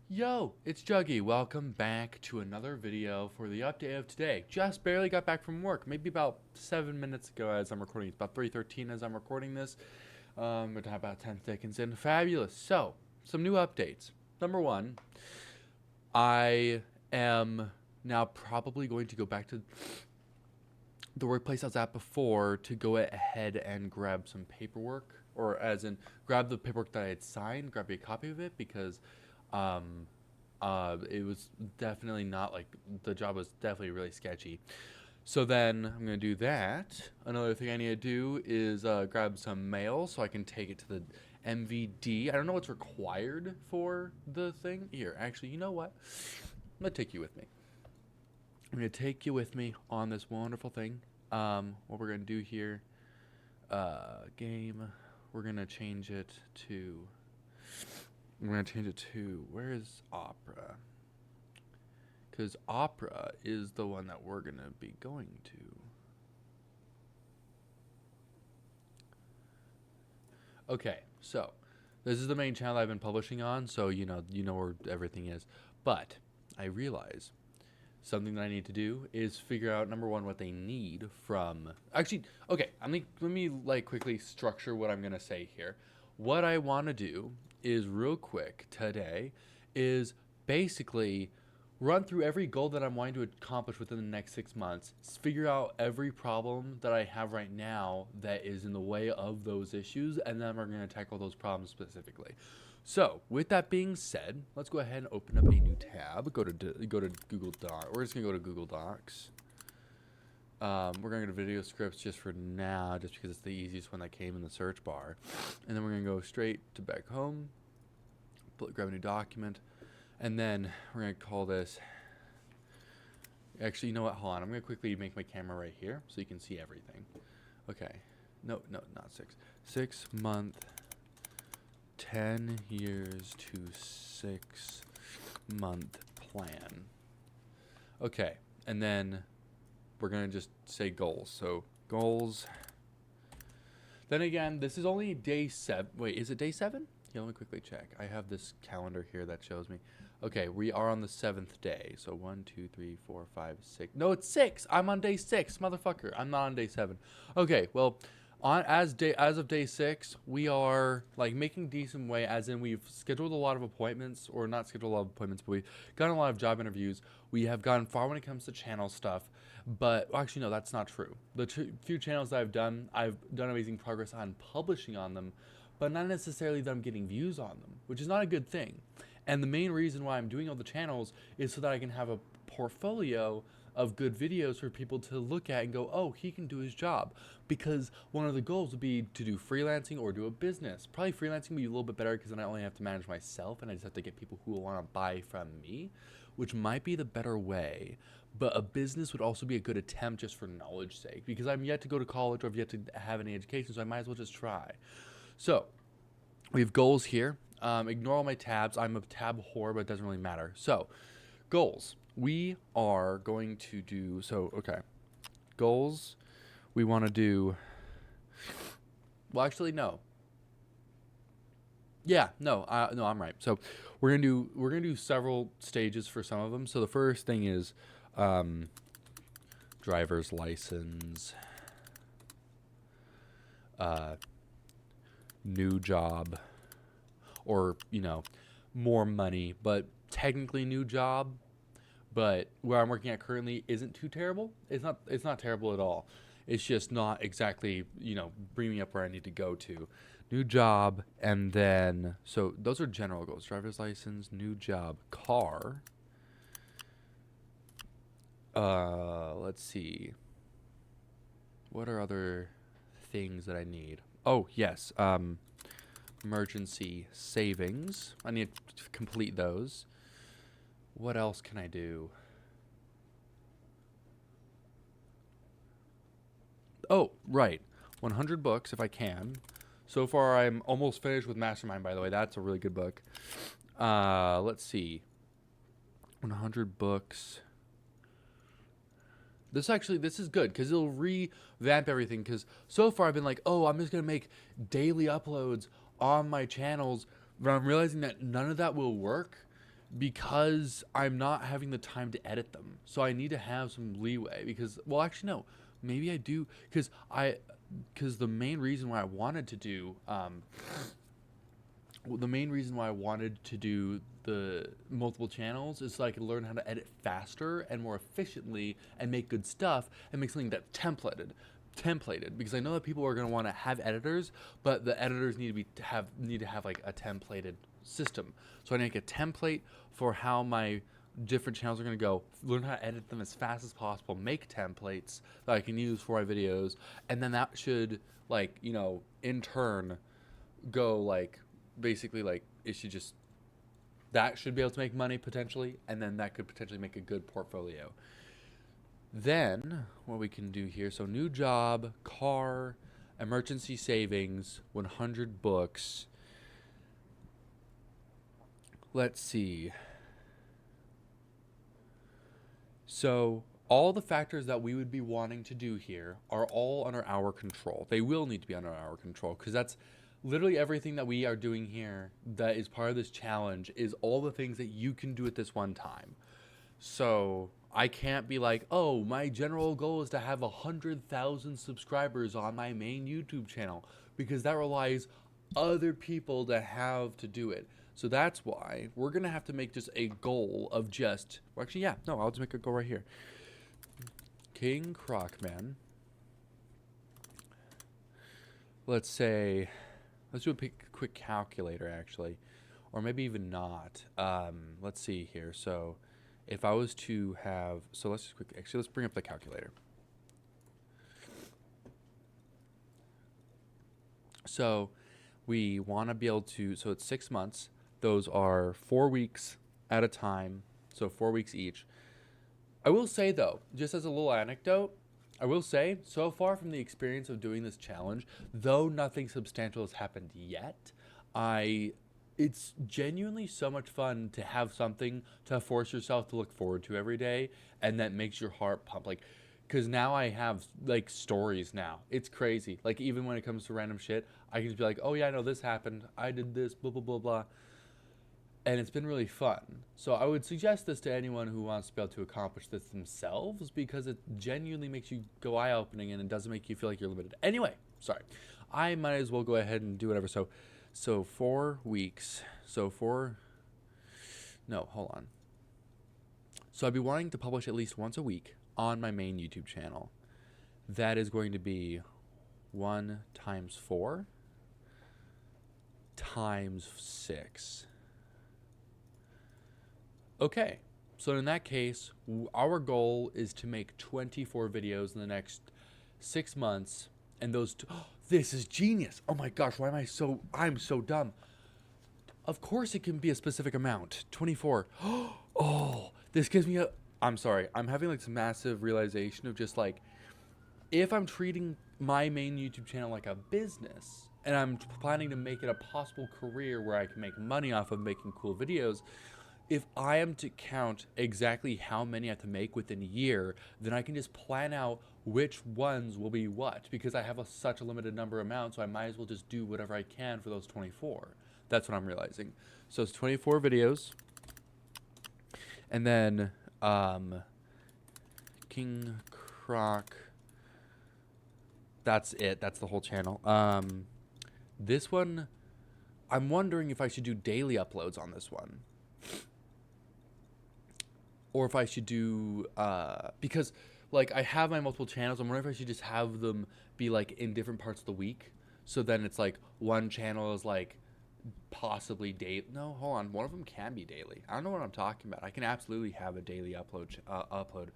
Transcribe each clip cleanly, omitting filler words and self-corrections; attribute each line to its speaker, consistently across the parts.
Speaker 1: Yo, it's Juggy. Welcome back to another video for the update of today. Just barely got back from work, maybe about 7 minutes ago as I'm recording. It's about 3:13 as I'm recording this. But about 10 seconds in. Fabulous. So, some new updates. Number one, I am now probably going to go back to the workplace I was at before to go ahead and grab some paperwork, or as in grab the paperwork that I had signed, grab a copy of it because um, it was definitely not like the job was definitely really sketchy. So then I'm gonna do that. Another thing I need to do is grab some mail so I can take it to the MVD. I don't know what's required for the thing. Here, actually, you know what? I'm gonna take you with me. I'm gonna take you with me on this wonderful thing. What we're gonna do here, game. We're gonna change it to. We're gonna change it to where is Opera? Because Opera is the one that we're gonna be going to. Okay, so this is the main channel I've been publishing on, so you know where everything is. But I realize something that I need to do is figure out number one what they need from. Actually, okay, let me like quickly structure what I'm gonna say here. What I want to do is real quick today is basically run through every goal that I'm wanting to accomplish within the next 6 months, figure out every problem that I have right now that is in the way of those issues, and then we're going to tackle those problems specifically. So, with that being said, let's go ahead and open up a new tab. Go to Google Docs. We're just gonna go to Google Docs. We're gonna go to video scripts just for now, just because it's the easiest one that came in the search bar, and then we're gonna go straight to back home. Grab a new document, and then we're gonna call this. Actually, you know what? Hold on. I'm gonna quickly make my camera right here so you can see everything. Okay. No, not 6. 6 month. 10 years to 6 month plan. Okay, and then we're gonna just say goals. So goals. Then again, this is only day 7. Wait, is it day 7? Yeah, let me quickly check. I have this calendar here that shows me. Okay, we are on the 7th day. So 1, 2, 3, 4, 5, 6. No, it's 6. I'm on day 6, motherfucker. I'm not on day 7. Okay, well, as of day 6, we are like making decent way. As in, we've scheduled a lot of appointments, or not scheduled a lot of appointments, but we've gotten a lot of job interviews. We have gone far when it comes to channel stuff. But well, actually, no, that's not true. The few channels that I've done amazing progress on publishing on them, but not necessarily them getting views on them, which is not a good thing. And the main reason why I'm doing all the channels is so that I can have a portfolio of good videos for people to look at and go, oh, he can do his job. Because one of the goals would be to do freelancing or do a business. Probably freelancing would be a little bit better because then I only have to manage myself and I just have to get people who will want to buy from me, which might be the better way. But a business would also be a good attempt just for knowledge sake because I'm yet to go to college or I've yet to have any education, so I might as well just try. So we have goals here. Ignore all my tabs. I'm a tab whore, but it doesn't really matter. So, goals. We are going to do okay. Goals. We want to do. Well, actually, no. Yeah, no, no, I'm right. So, we're gonna do several stages for some of them. So the first thing is, driver's license, uh, new job, or more money, but technically new job. But where I'm working at currently isn't too terrible. It's not terrible at all. It's just not exactly bring me up where I need to go to. New job, and then so those are general goals: driver's license, new job, car. Let's see. What are other things that I need? Oh yes, emergency savings. I need to complete those. What else can I do? Oh, right. 100 books if I can. So far, I'm almost finished with Mastermind, by the way. That's a really good book. Let's see. 100 books. This is good because it'll revamp everything. Because so far, I've been like, oh, I'm just going to make daily uploads on my channels. But I'm realizing that none of that will work because I'm not having the time to edit them. So I need to have some leeway because, well, actually, no, maybe I do because the main reason why I wanted to do, the main reason why I wanted to do the multiple channels is so I could learn how to edit faster and more efficiently and make good stuff and make something that's templated because I know that people are going to want to have editors, but the editors need to have like a templated system. So I make a template for how my different channels are going to go, learn how to edit them as fast as possible, make templates that I can use for my videos, and then that should, like, you know, in turn go, like, basically, like, it should just, that should be able to make money potentially, and then that could potentially make a good portfolio. Then what we can do here, so new job, car, emergency savings, 100 books. Let's see. So all the factors that we would be wanting to do here are all under our control. They will need to be under our control because that's literally everything that we are doing here that is part of this challenge is all the things that you can do at this one time. So I can't be like, oh, my general goal is to have 100,000 subscribers on my main YouTube channel because that relies other people to have to do it. So that's why we're going to have to make just a goal of just, well, actually, yeah, no, I'll just make a goal right here. King Crocman. Let's say, let's do a quick calculator, actually. Or maybe even not. Let's see here. So if I was to have, so let's just let's bring up the calculator. So we want to be able to, so it's 6 months. Those are 4 weeks at a time, so 4 weeks each. I will say, though, just as a little anecdote, I will say, so far from the experience of doing this challenge, though nothing substantial has happened yet, it's genuinely so much fun to have something to force yourself to look forward to every day, and that makes your heart pump. Like, because now I have, like, stories now. It's crazy. Like, even when it comes to random shit, I can just be like, oh, yeah, I know this happened. I did this, blah, blah, blah, blah. And it's been really fun. So I would suggest this to anyone who wants to be able to accomplish this themselves because it genuinely makes you go eye-opening and it doesn't make you feel like you're limited. Anyway, sorry. I might as well go ahead and do whatever. So 4 weeks. No, hold on. So I'd be wanting to publish at least once a week on my main YouTube channel. That is going to be 1 times 4 times 6. Okay, so in that case, our goal is to make 24 videos in the next 6 months, and those this is genius. Oh my gosh, I'm so dumb. Of course it can be a specific amount, 24. Oh, this gives me I'm sorry, I'm having like this massive realization of just like, if I'm treating my main YouTube channel like a business, and I'm planning to make it a possible career where I can make money off of making cool videos, if I am to count exactly how many I have to make within a year, then I can just plan out which ones will be what, because I have such a limited number of amounts, so I might as well just do whatever I can for those 24. That's what I'm realizing. So it's 24 videos. And then King Croc, that's it. That's the whole channel. This one, I'm wondering if I should do daily uploads on this one. Or if I should do, because, like, I have my multiple channels. I'm wondering if I should just have them be, like, in different parts of the week. So then it's, like, one channel is, like, possibly daily. No, hold on. One of them can be daily. I don't know what I'm talking about. I can absolutely have a daily upload.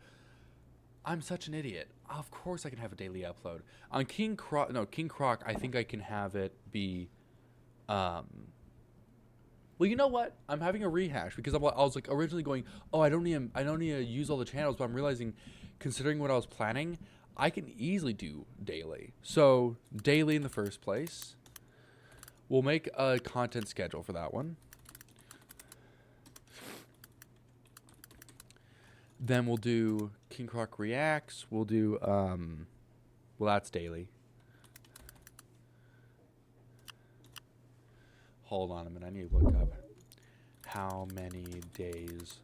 Speaker 1: I'm such an idiot. Of course I can have a daily upload. On King Croc, I think I can have it be, well, you know what? I'm having a rehash because I was like originally going, oh, I don't need to use all the channels, but I'm realizing, considering what I was planning, I can easily do daily. So daily in the first place. We'll make a content schedule for that one. Then we'll do King Croc Reacts. We'll do, well, that's daily. Hold on a minute. I need to look up How many days?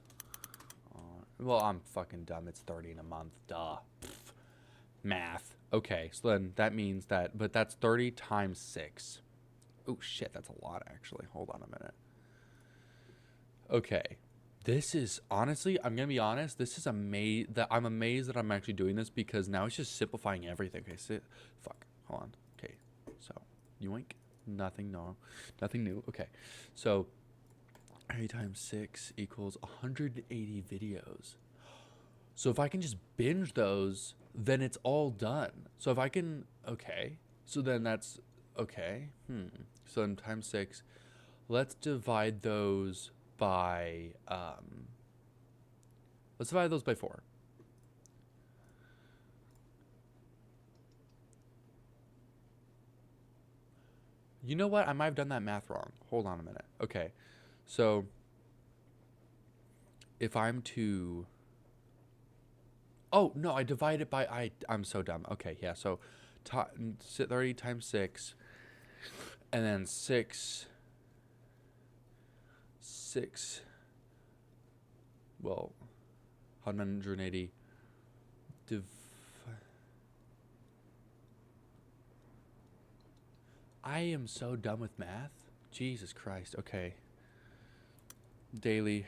Speaker 1: Well, I'm fucking dumb. It's 30 in a month. Duh. Pfft. Math. Okay, so then that means that, but that's 30 times 6. Oh, shit, that's a lot, actually. Hold on a minute. Okay. This is, honestly, I'm going to be honest, this is I'm amazed that I'm actually doing this because now it's just simplifying everything. Okay, fuck. Hold on. Okay, so, yoink. Nothing new. Okay, so 30 times 6 equals 180 videos. So if I can just binge those, then it's all done. So if I can, okay. So then that's, okay. So then times 6. Let's divide those by, let's divide those by 4. You know what? I might have done that math wrong. Hold on a minute. Okay. So if I'm to, oh, no, I divide it by, I'm so dumb. Okay, yeah, so 30 times 6, and then 6, well, 180, I am so dumb with math. Jesus Christ, okay. Daily,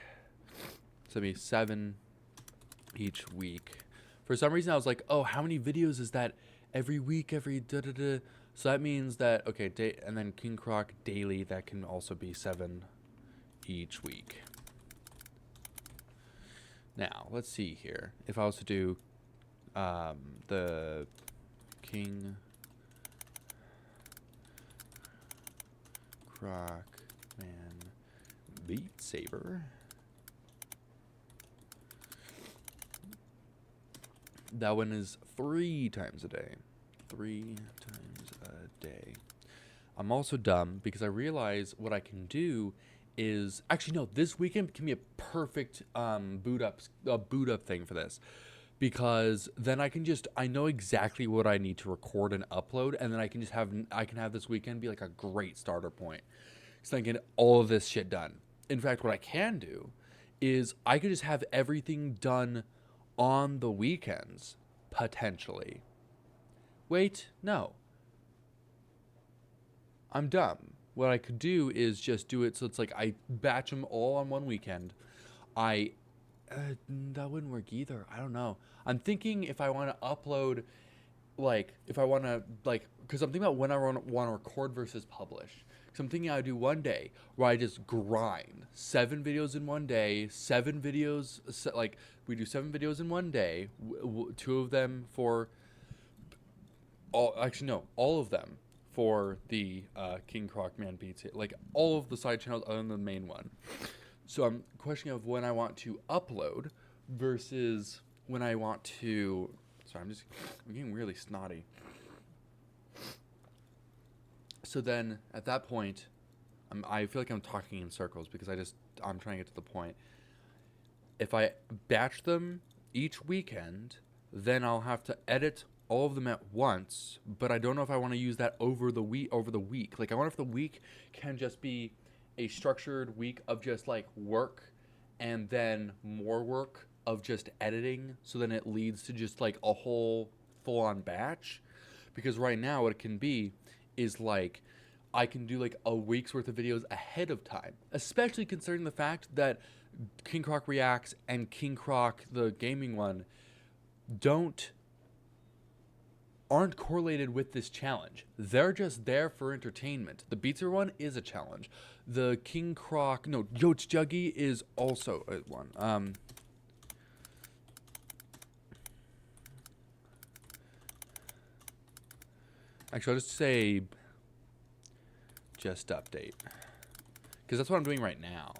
Speaker 1: so it'll be 7 each week. For some reason, I was like, oh, how many videos is that every week, every da-da-da? So that means that, okay, and then King Croc daily, that can also be 7 each week. Now, let's see here. If I was to do the King Croc Man Beat Saber. That one is 3 times a day. 3 times a day. I'm also dumb because I realize what I can do is actually no. This weekend can be a perfect boot up thing for this, because then I know exactly what I need to record and upload, and then I can have this weekend be like a great starter point, so I can get all of this shit done. In fact, what I can do is I could just have everything done on the weekends, potentially. Wait, no. I'm dumb. What I could do is just do it so it's like I batch them all on one weekend. That wouldn't work either. I don't know. I'm thinking if I want to upload, if I want to, because I'm thinking about when I want to record versus publish. So I'm thinking I do one day where I just grind 7 videos in one day, 7 videos, we do 7 videos in one day, 2 of them for, all of them for the King Croc Man Beats It, all of the side channels other than the main one. So I'm questioning of when I want to upload versus when I want to. Sorry, I'm getting really snotty. So then at that point, I feel like I'm talking in circles because I'm trying to get to the point. If I batch them each weekend, then I'll have to edit all of them at once, but I don't know if I want to use that over the week. I wonder if the week can just be a structured week of just work and then more work of just editing, so then it leads to just a whole full-on batch. Because right now what it can be is I can do a week's worth of videos ahead of time, especially considering the fact that King Croc Reacts and King Croc the gaming one aren't correlated with this challenge. They're just there for entertainment. The Beatser one is a challenge. The King Croc, no, Yoch Juggy is also a one. Actually, I'll just say just update, because that's what I'm doing right now.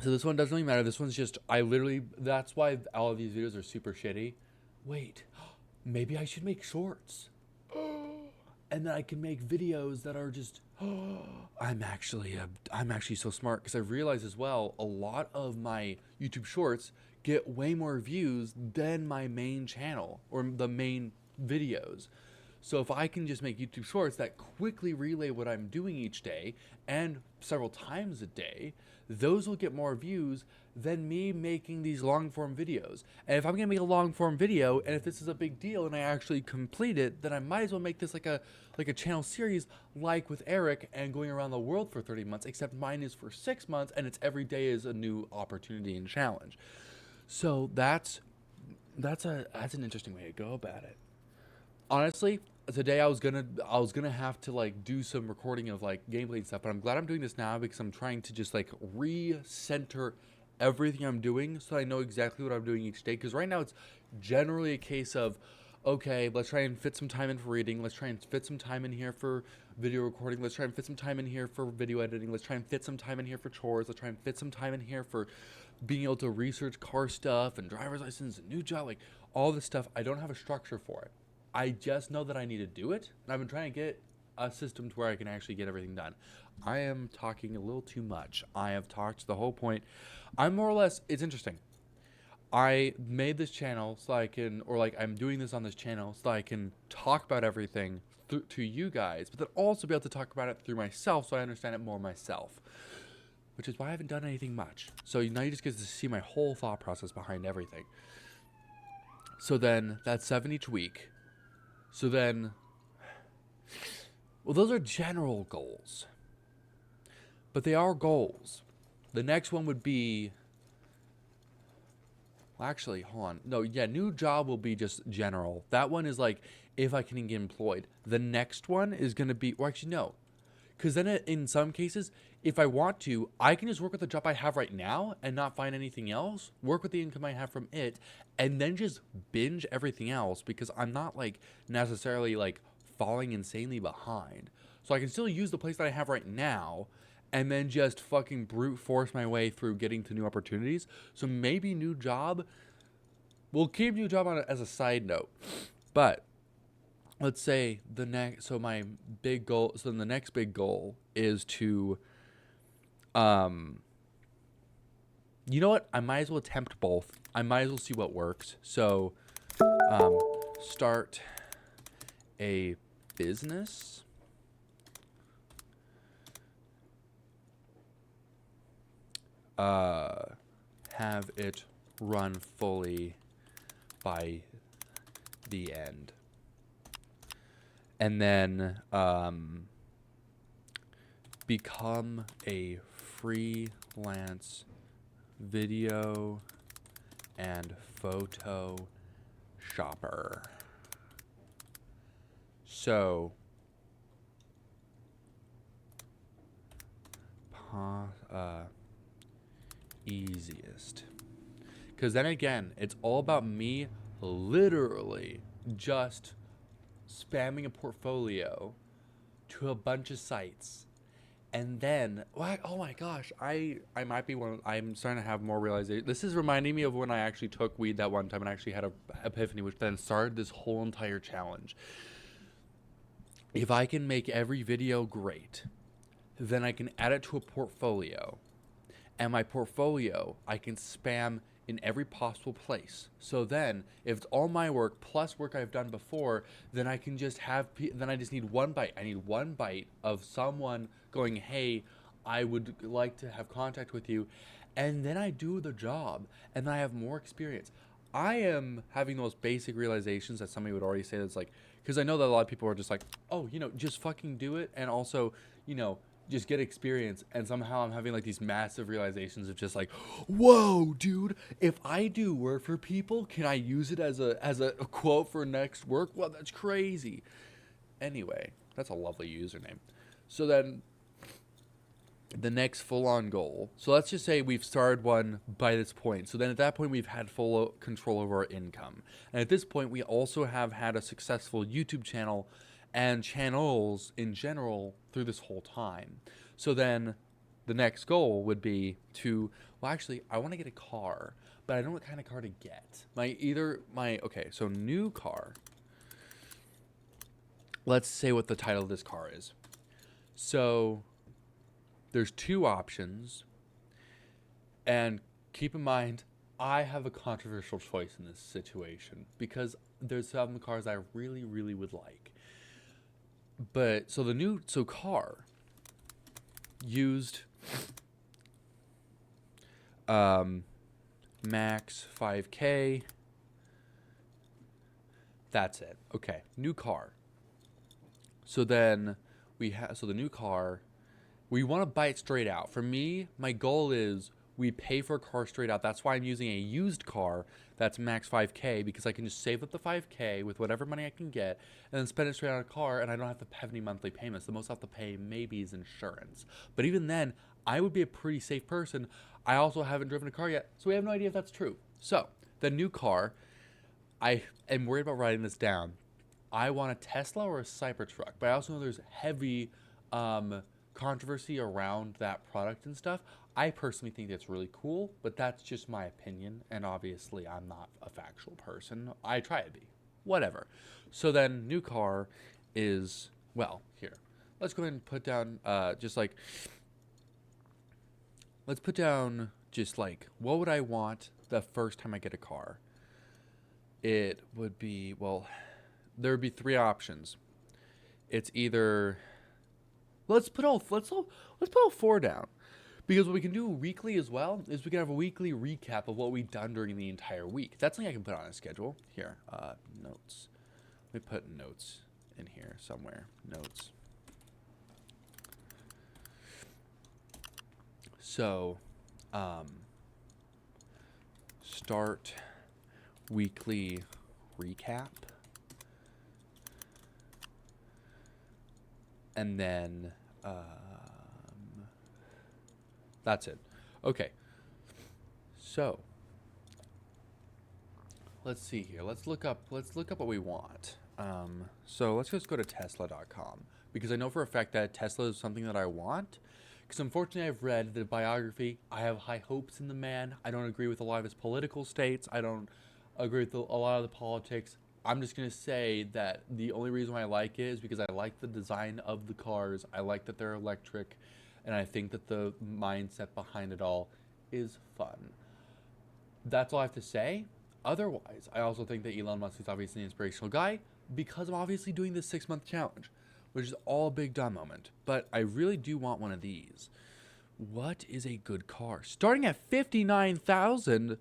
Speaker 1: So this one doesn't really matter. This one's just, that's why all of these videos are super shitty. Wait, maybe I should make shorts. And then I can make videos that are just, I'm actually so smart, because I realize as well, a lot of my YouTube shorts get way more views than my main channel or the main videos. So if I can just make YouTube shorts that quickly relay what I'm doing each day and several times a day, those will get more views than me making these long form videos. And if I'm gonna make a long form video, and if this is a big deal and I actually complete it, then I might as well make this like a channel series, like with Eric and going around the world for 30 months, except mine is for 6 months and it's every day is a new opportunity and challenge. So that's an interesting way to go about it. Honestly, today I was gonna have to like do some recording of like gameplay and stuff, but I'm glad I'm doing this now because I'm trying to just like recenter everything I'm doing so I know exactly what I'm doing each day. Because right now it's generally a case of, okay, let's try and fit some time in for reading, let's try and fit some time in here for video recording, let's try and fit some time in here for video editing, let's try and fit some time in here for chores, let's try and fit some time in here for being able to research car stuff and driver's license and new job, like all this stuff. I don't have a structure for it. I just know that I need to do it, and I've been trying to get a system to where I can actually get everything done. I am talking a little too much. I have talked the whole point. I'm more or less, it's interesting. I made this channel so I can, or like I'm doing this on this channel so I can talk about everything to you guys, but then also be able to talk about it through myself so I understand it more myself, which is why I haven't done anything much. So now you just get to see my whole thought process behind everything. So then that's 7 each week. So then, well, those are general goals, but they are goals. The next one would be, well, actually, hold on. No, yeah, new job will be just general. That one is like, if I can get employed. The next one is going to be, or actually, no. Because then in some cases, if I want to, I can just work with the job I have right now and not find anything else, work with the income I have from it, and then just binge everything else because I'm not like necessarily like falling insanely behind. So I can still use the place that I have right now and then just fucking brute force my way through getting to new opportunities. So maybe new job, we'll keep new job on it as a side note, but let's say the next, so my big goal, so then the next big goal is to, you know what? I might as well attempt both. I might as well see what works. So, start a business. Have it run fully by the end. And then become a freelance video and photo shopper. So, easiest. Because then again, it's all about me literally just spamming a portfolio to a bunch of sites. And then, oh my gosh, I might be one. I'm starting to have more realization. This is reminding me of when I actually took weed that one time and actually had an epiphany, which then started this whole entire challenge. If I can make every video great, then I can add it to a portfolio. And my portfolio, I can spam in every possible place. So then, if it's all my work plus work I've done before, then I can just have, then I just need one bite. I need one bite of someone going, hey, I would like to have contact with you. And then I do the job, and then I have more experience. I am having those basic realizations that somebody would already say that's like, because I know that a lot of people are just like, oh, just fucking do it. And also, just get experience. And somehow I'm having like these massive realizations of just like, whoa, dude, if I do work for people, can I use it as a quote for next work? Well, that's crazy. Anyway, that's a lovely username. So then the next full-on goal. So let's just say we've started one by this point. So then at that point, we've had full control over our income. And at this point, we also have had a successful YouTube channel and channels in general through this whole time. So then the next goal would be to, well, actually, I want to get a car, but I don't know what kind of car to get. Okay, so new car. Let's say what the title of this car is. So there's two options, and keep in mind, I have a controversial choice in this situation because there's some cars I really, really would like. But so the new car used max 5K. That's it. Okay, new car. So then so the new car, we want to buy it straight out. For me, my goal is we pay for a car straight out. That's why I'm using a used car that's max 5K, because I can just save up the 5K with whatever money I can get and then spend it straight on a car, and I don't have to have any monthly payments. The most I have to pay maybe is insurance. But even then, I would be a pretty safe person. I also haven't driven a car yet, so we have no idea if that's true. So the new car, I am worried about writing this down. I want a Tesla or a Cybertruck, but I also know there's heavy controversy around that product and stuff. I personally think it's really cool, but that's just my opinion, and obviously I'm not a factual person. I try to be. Whatever. So then, new car is, well, here. Let's go ahead and put down let's put down just like, what would I want the first time I get a car? It would be, well, there would be three options. It's either, let's put all four down, because what we can do weekly as well is we can have a weekly recap of what we've done during the entire week. That's something I can put on a schedule. Here, notes. Let me put notes in here somewhere. Notes. So, start weekly recap. And then, that's it. Okay. So, let's see here. Let's look up what we want. So let's just go to Tesla.com, because I know for a fact that Tesla is something that I want. Because unfortunately, I've read the biography. I have high hopes in the man. I don't agree with a lot of his political states. I don't agree with a lot of the politics. I'm just going to say that the only reason why I like it is because I like the design of the cars. I like that they're electric. And I think that the mindset behind it all is fun. That's all I have to say. Otherwise, I also think that Elon Musk is obviously an inspirational guy, because I'm obviously doing this 6-month challenge, which is all a big dumb moment. But I really do want one of these. What is a good car? Starting at $59,000.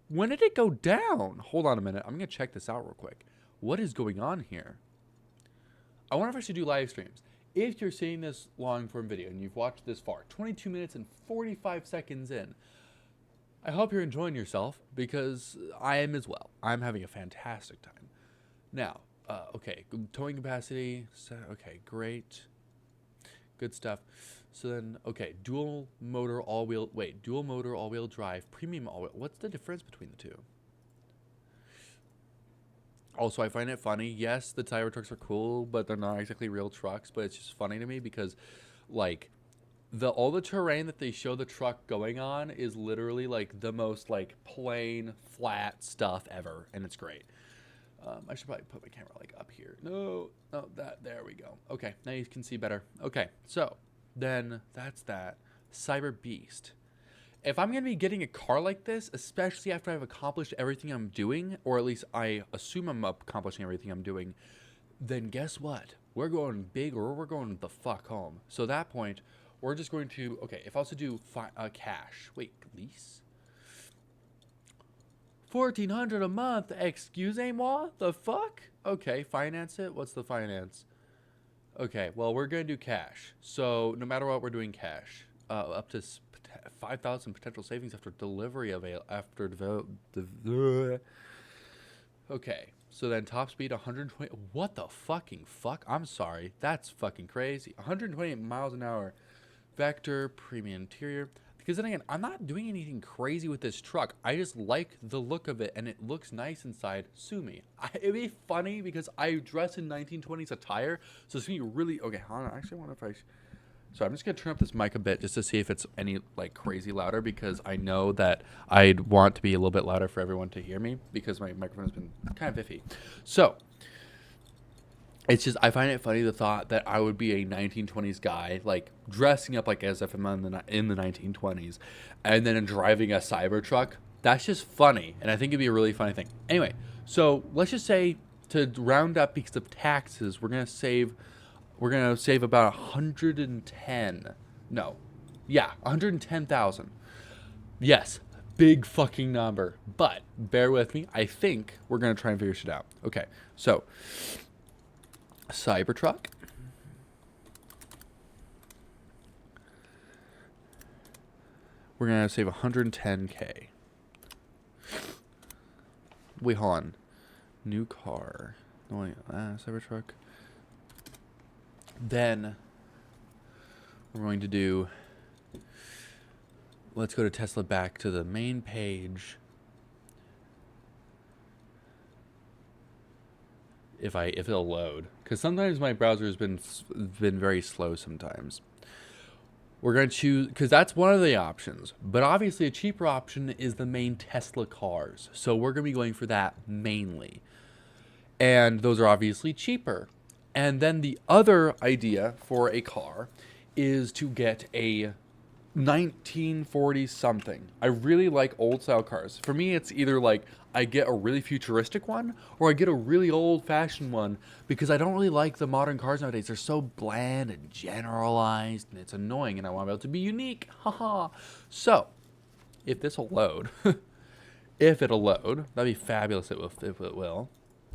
Speaker 1: When did it go down? Hold on a minute. I'm going to check this out real quick. What is going on here? I wonder if I should do live streams. If you're seeing this long form video and you've watched this far, 22 minutes and 45 seconds in, I hope you're enjoying yourself, because I am as well. I'm having a fantastic time. Now, okay, towing capacity. Okay, great. Good stuff. So then, okay, dual motor all-wheel drive, premium all-wheel. What's the difference between the two? Also, I find it funny. Yes, the Cybertrucks are cool, but they're not exactly real trucks. But it's just funny to me because, like, all the terrain that they show the truck going on is literally like the most like plain, flat stuff ever, and it's great. I should probably put my camera like up here. No, there we go. Okay, now you can see better. Okay, so then that's that. Cyber Beast. If I'm going to be getting a car like this, especially after I've accomplished everything I'm doing, or at least I assume I'm accomplishing everything I'm doing, then guess what? We're going big, or we're going the fuck home. So at that point, we're just going to, okay, if I was to do cash, wait, lease? $1,400 a month, excusez-moi, the fuck? Okay, finance it, what's the finance? Okay, well, we're going to do cash. So no matter what, we're doing cash. Up to 5,000 potential savings after delivery Okay, so then top speed 120, what the fucking fuck? I'm sorry, that's fucking crazy. 128 miles an hour. Vector, premium interior. Because then again, I'm not doing anything crazy with this truck. I just like the look of it, and it looks nice inside. Sue me. It'd be funny because I dress in 1920s attire, so it's gonna be really okay. Hold on, I actually wonder if I. So I'm just gonna turn up this mic a bit just to see if it's any like crazy louder, because I know that I'd want to be a little bit louder for everyone to hear me, because my microphone has been kind of iffy. So. It's just, I find it funny the thought that I would be a 1920s guy, like dressing up like as if I'm in the 1920s, and then driving a Cybertruck. That's just funny, and I think it'd be a really funny thing. Anyway, so let's just say, to round up because of taxes, we're gonna save we're gonna save about 110. No, yeah, 110,000. Yes, big fucking number. But bear with me. I think we're gonna try and figure shit out. Okay, so Cybertruck. We're gonna save 110K. Wait, hold on. New car. No, wait, Cybertruck. Then we're going to do. Let's go to Tesla, back to the main page. If it'll load, because sometimes my browser has been very slow sometimes. We're going to choose, because that's one of the options. But obviously a cheaper option is the main Tesla cars. So we're going to be going for that mainly. And those are obviously cheaper. And then the other idea for a car is to get a 1940 something. I really like old style cars. For me, it's either like I get a really futuristic one or I get a really old fashioned one, because I don't really like the modern cars nowadays. They're so bland and generalized and it's annoying, and I want to be able to be unique. Haha. So, if this will load, if it'll load, that'd be fabulous if it will.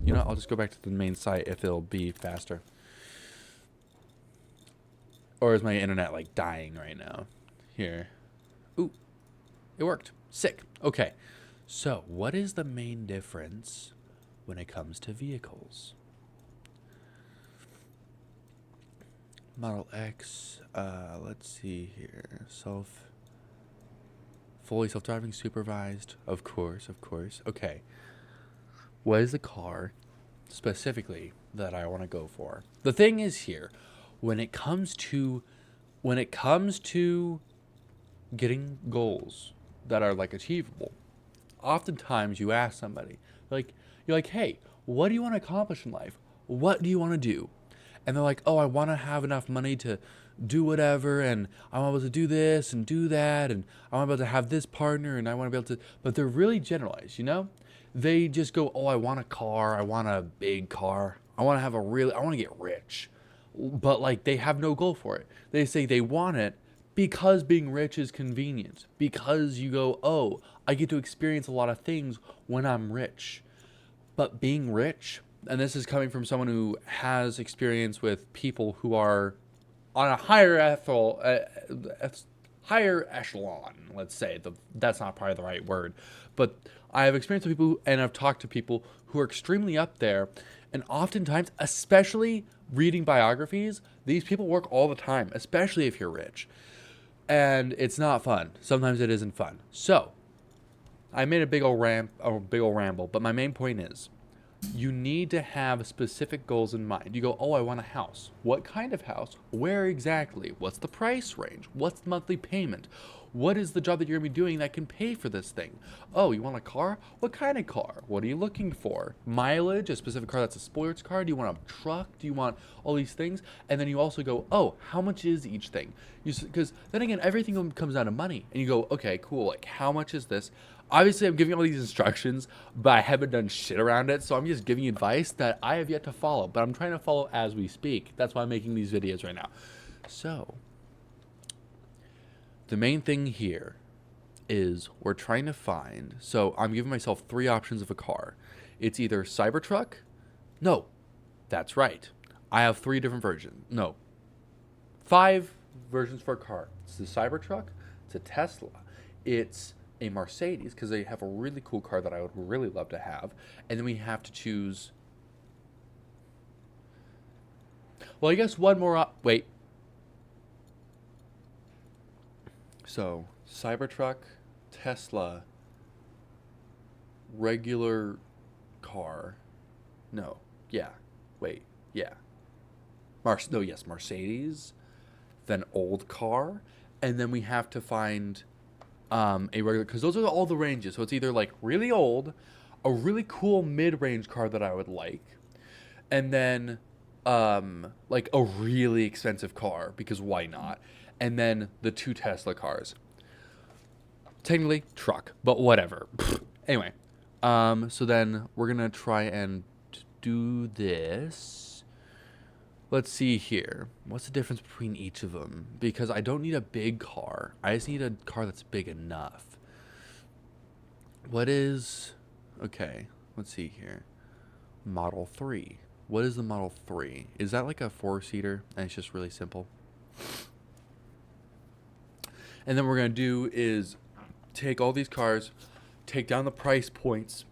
Speaker 1: You know, I'll just go back to the main site if it'll be faster. Or is my internet like dying right now? Here. Ooh, it worked. Sick. Okay. So, what is the main difference when it comes to vehicles? Model X, let's see here. Fully self-driving, supervised. Of course. Okay. What is the car specifically that I want to go for? The thing is here, when it comes to getting goals that are like achievable, oftentimes you ask somebody, like, you're like, hey, what do you want to accomplish in life? What do you want to do? And they're like, oh, I want to have enough money to do whatever, and I want to be able to do this and do that, and I want to be able to have this partner, and I want to be able to, but they're really generalized, you know? They just go, oh, I want a car, I want a big car, I want to get rich. But like, they have no goal for it. They say they want it because being rich is convenient. Because you go, oh, I get to experience a lot of things when I'm rich. But being rich, and this is coming from someone who has experience with people who are on a higher echelon, let's say. That's not probably the right word. But I have experience with people, and I've talked to people who are extremely up there. And oftentimes, especially reading biographies, these people work all the time, especially if you're rich. And it's not fun. Sometimes it isn't fun. So, I made a big old ramble, but my main point is, you need to have specific goals in mind. You go, oh, I want a house. What kind of house? Where exactly? What's the price range? What's the monthly payment? What is the job that you're going to be doing that can pay for this thing? Oh, you want a car? What kind of car? What are you looking for? Mileage, a specific car that's a sports car? Do you want a truck? Do you want all these things? And then you also go, oh, how much is each thing? Because then again, everything comes down to money. And you go, okay, cool. Like, how much is this? Obviously, I'm giving all these instructions, but I haven't done shit around it. So I'm just giving you advice that I have yet to follow. But I'm trying to follow as we speak. That's why I'm making these videos right now. So, the main thing here is we're trying to find. So I'm giving myself 3 options of a car. It's either Cybertruck. No, that's right. I have 3 different versions. No, 5 versions for a car. It's the Cybertruck. It's a Tesla. It's a Mercedes, because they have a really cool car that I would really love to have. And then we have to choose. Well, I guess one more. Wait. So, Cybertruck, Tesla, regular car. No. Yeah. Wait. Yeah. Mercedes. Then old car. And then we have to find a regular, because those are all the ranges. So it's either like really old, a really cool mid-range car that I would like, and then like a really expensive car, because why not? And then the 2 Tesla cars. Technically truck, but whatever. Anyway, so then we're gonna try and do this. Let's see here. What's the difference between each of them? Because I don't need a big car. I just need a car that's big enough. What is... Okay, let's see here. Model 3. What is the Model 3? Is that like a 4-seater and it's just really simple? And then what we're going to do is take all these cars, take down the price points,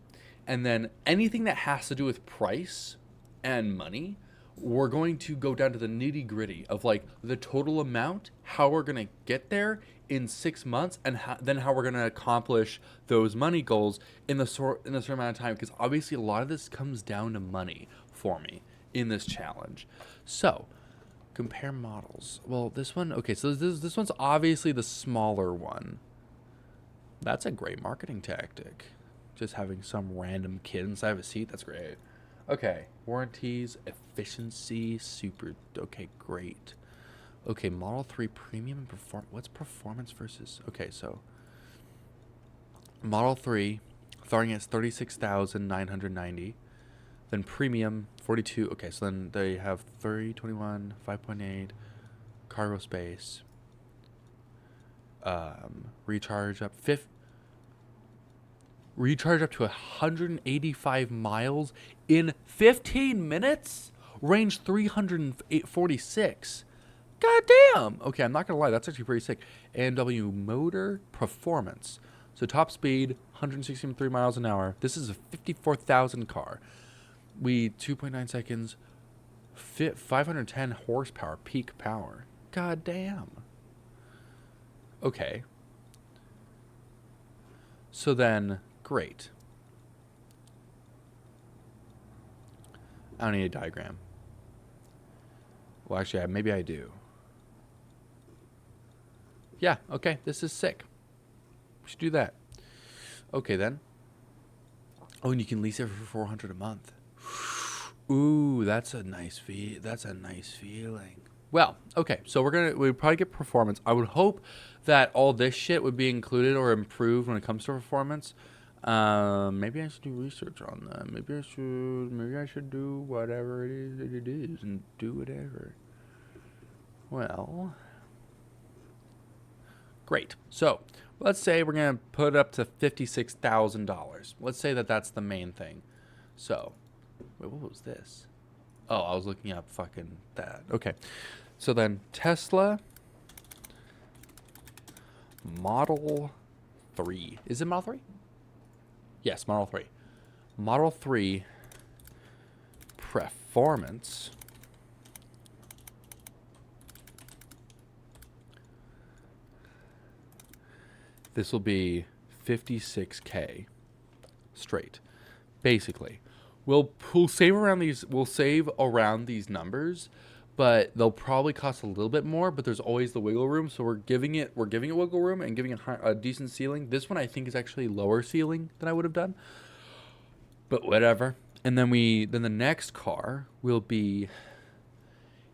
Speaker 1: and then anything that has to do with price and money, we're going to go down to the nitty gritty of like the total amount, how we're going to get there in 6 months, and then how we're going to accomplish those money goals in a certain amount of time. Because obviously a lot of this comes down to money for me in this challenge. So compare models. Well, this one, okay, so this one's obviously the smaller one. That's a great marketing tactic. Just having some random kid inside of a seat, that's great. Okay, warranties, efficiency, super, okay, great. Okay, Model 3 premium and what's performance versus, okay, so Model 3 starting at 36,990, then premium 42, okay, so then they have 30, 21, 5.8, cargo space, recharge up to 185 miles in 15 minutes, range 346. God damn. Okay, I'm not gonna lie, that's actually pretty sick. AMW motor performance. So top speed, 163 miles an hour. This is a 54,000 car. 2.9 seconds, 510 horsepower, peak power. God damn. Okay. So then, great. I don't need a diagram. Well, actually, maybe I do. Yeah, okay, this is sick. We should do that. Okay, then. Oh, and you can lease it for $400 a month. Ooh, that's a nice feeling. Well, okay, so we'd probably get performance. I would hope that all this shit would be included or improved when it comes to performance. Maybe I should do research on that. Maybe I should do whatever it is and do whatever. Well, great. So let's say we're gonna put it up to $56,000. Let's say that's the main thing. So, wait, what was this? Oh, I was looking up fucking that. Okay, so then Tesla Model 3. Is it Model 3? Yes, Model 3. Model 3 performance. This will be 56K straight. Basically, we'll save around these numbers, but they'll probably cost a little bit more, but there's always the wiggle room. So we're giving it wiggle room and giving it a decent ceiling. This one I think is actually lower ceiling than I would have done, but whatever. And then the next car will be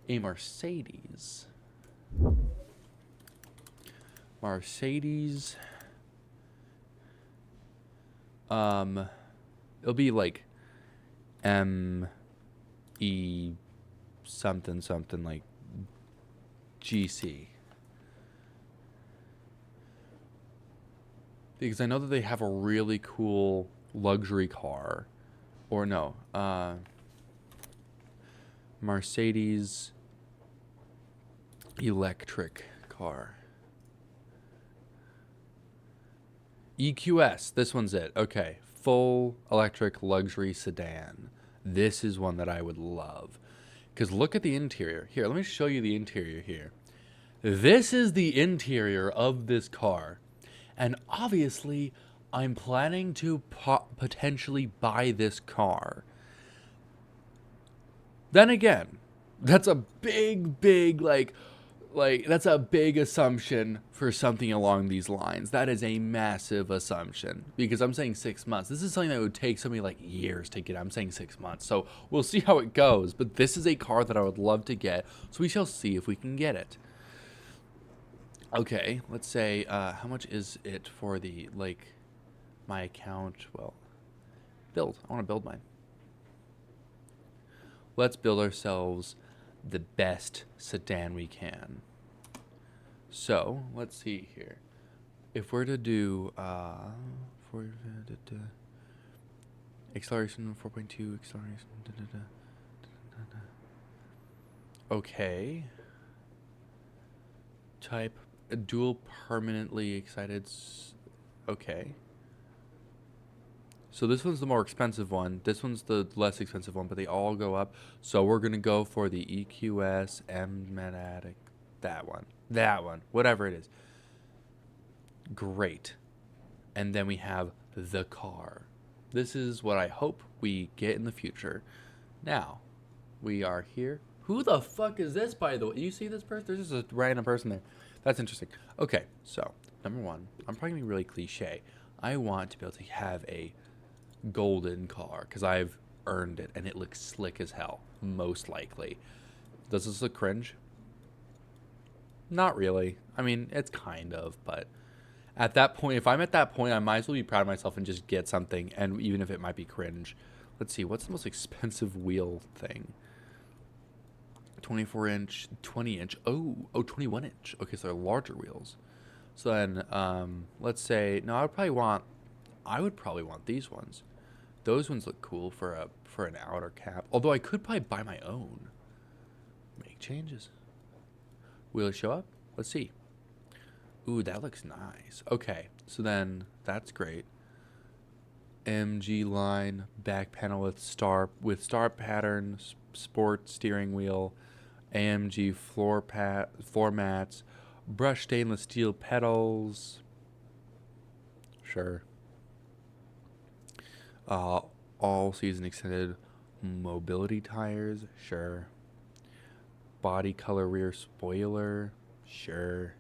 Speaker 1: a Mercedes. It'll be like M-E something like GC. Because I know that they have a really cool luxury car. Or no, Mercedes electric car. EQS, this one's it. Okay, full electric luxury sedan. This is one that I would love. Because look at the interior. Here, let me show you the interior here. This is the interior of this car. And obviously, I'm planning to potentially buy this car. Then again, that's a big, like that's a big assumption for something along these lines. That is a massive assumption because I'm saying 6 months. This is something that would take somebody like years to get. I'm saying 6 months. So we'll see how it goes. But this is a car that I would love to get. So we shall see if we can get it. Okay, let's say, how much is it for the, like, my account? Well, build. I want to build mine. Let's build ourselves the best sedan we can. So let's see here. If we're to do acceleration 4.2, acceleration. Okay. Type dual permanently excited. Okay. So this one's the more expensive one. This one's the less expensive one, but they all go up. So we're going to go for the EQS M-Matic. That one. Whatever it is. Great. And then we have the car. This is what I hope we get in the future. Now, we are here. Who the fuck is this, by the way? You see this person? There's just a random person there. That's interesting. Okay, so, number one. I'm probably going to be really cliche. I want to be able to have a golden car because I've earned it and it looks slick as hell, most likely. Does this look cringe? Not really. I mean, it's kind of, but at that point, if I'm at that point, I might as well be proud of myself and just get something, and even if it might be cringe. Let's see, what's the most expensive wheel thing? 24 inch, 20 inch. Oh, 21 inch. Okay, so they're larger wheels. So then, let's say, no, I would probably want these ones. Those ones look cool for an outer cap. Although I could probably buy my own. Make changes. Will it show up? Let's see. Ooh, that looks nice. Okay, so then that's great. MG line back panel with star pattern, sport steering wheel, AMG floor mats, brushed stainless steel pedals. Sure. All season extended mobility tires. Sure. Body color rear spoiler. Sure.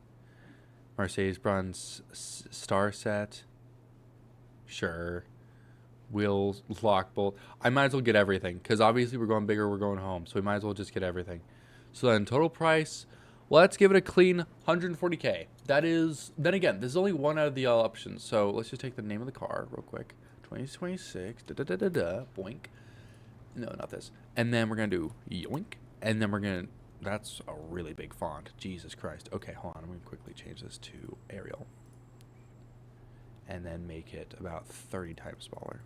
Speaker 1: Mercedes-Benz star set. Sure. Wheels, lock bolt. I might as well get everything because obviously we're going bigger, we're going home. So we might as well just get everything. So then total price, let's give it a clean 140K. That is, then again, this is only one out of the options. So let's just take the name of the car real quick. 2026, boink. No, not this. And then we're going to do yoink. And then we're going to, that's a really big font. Jesus Christ. Okay, hold on. I'm going to quickly change this to Arial. And then make it about 30 times smaller.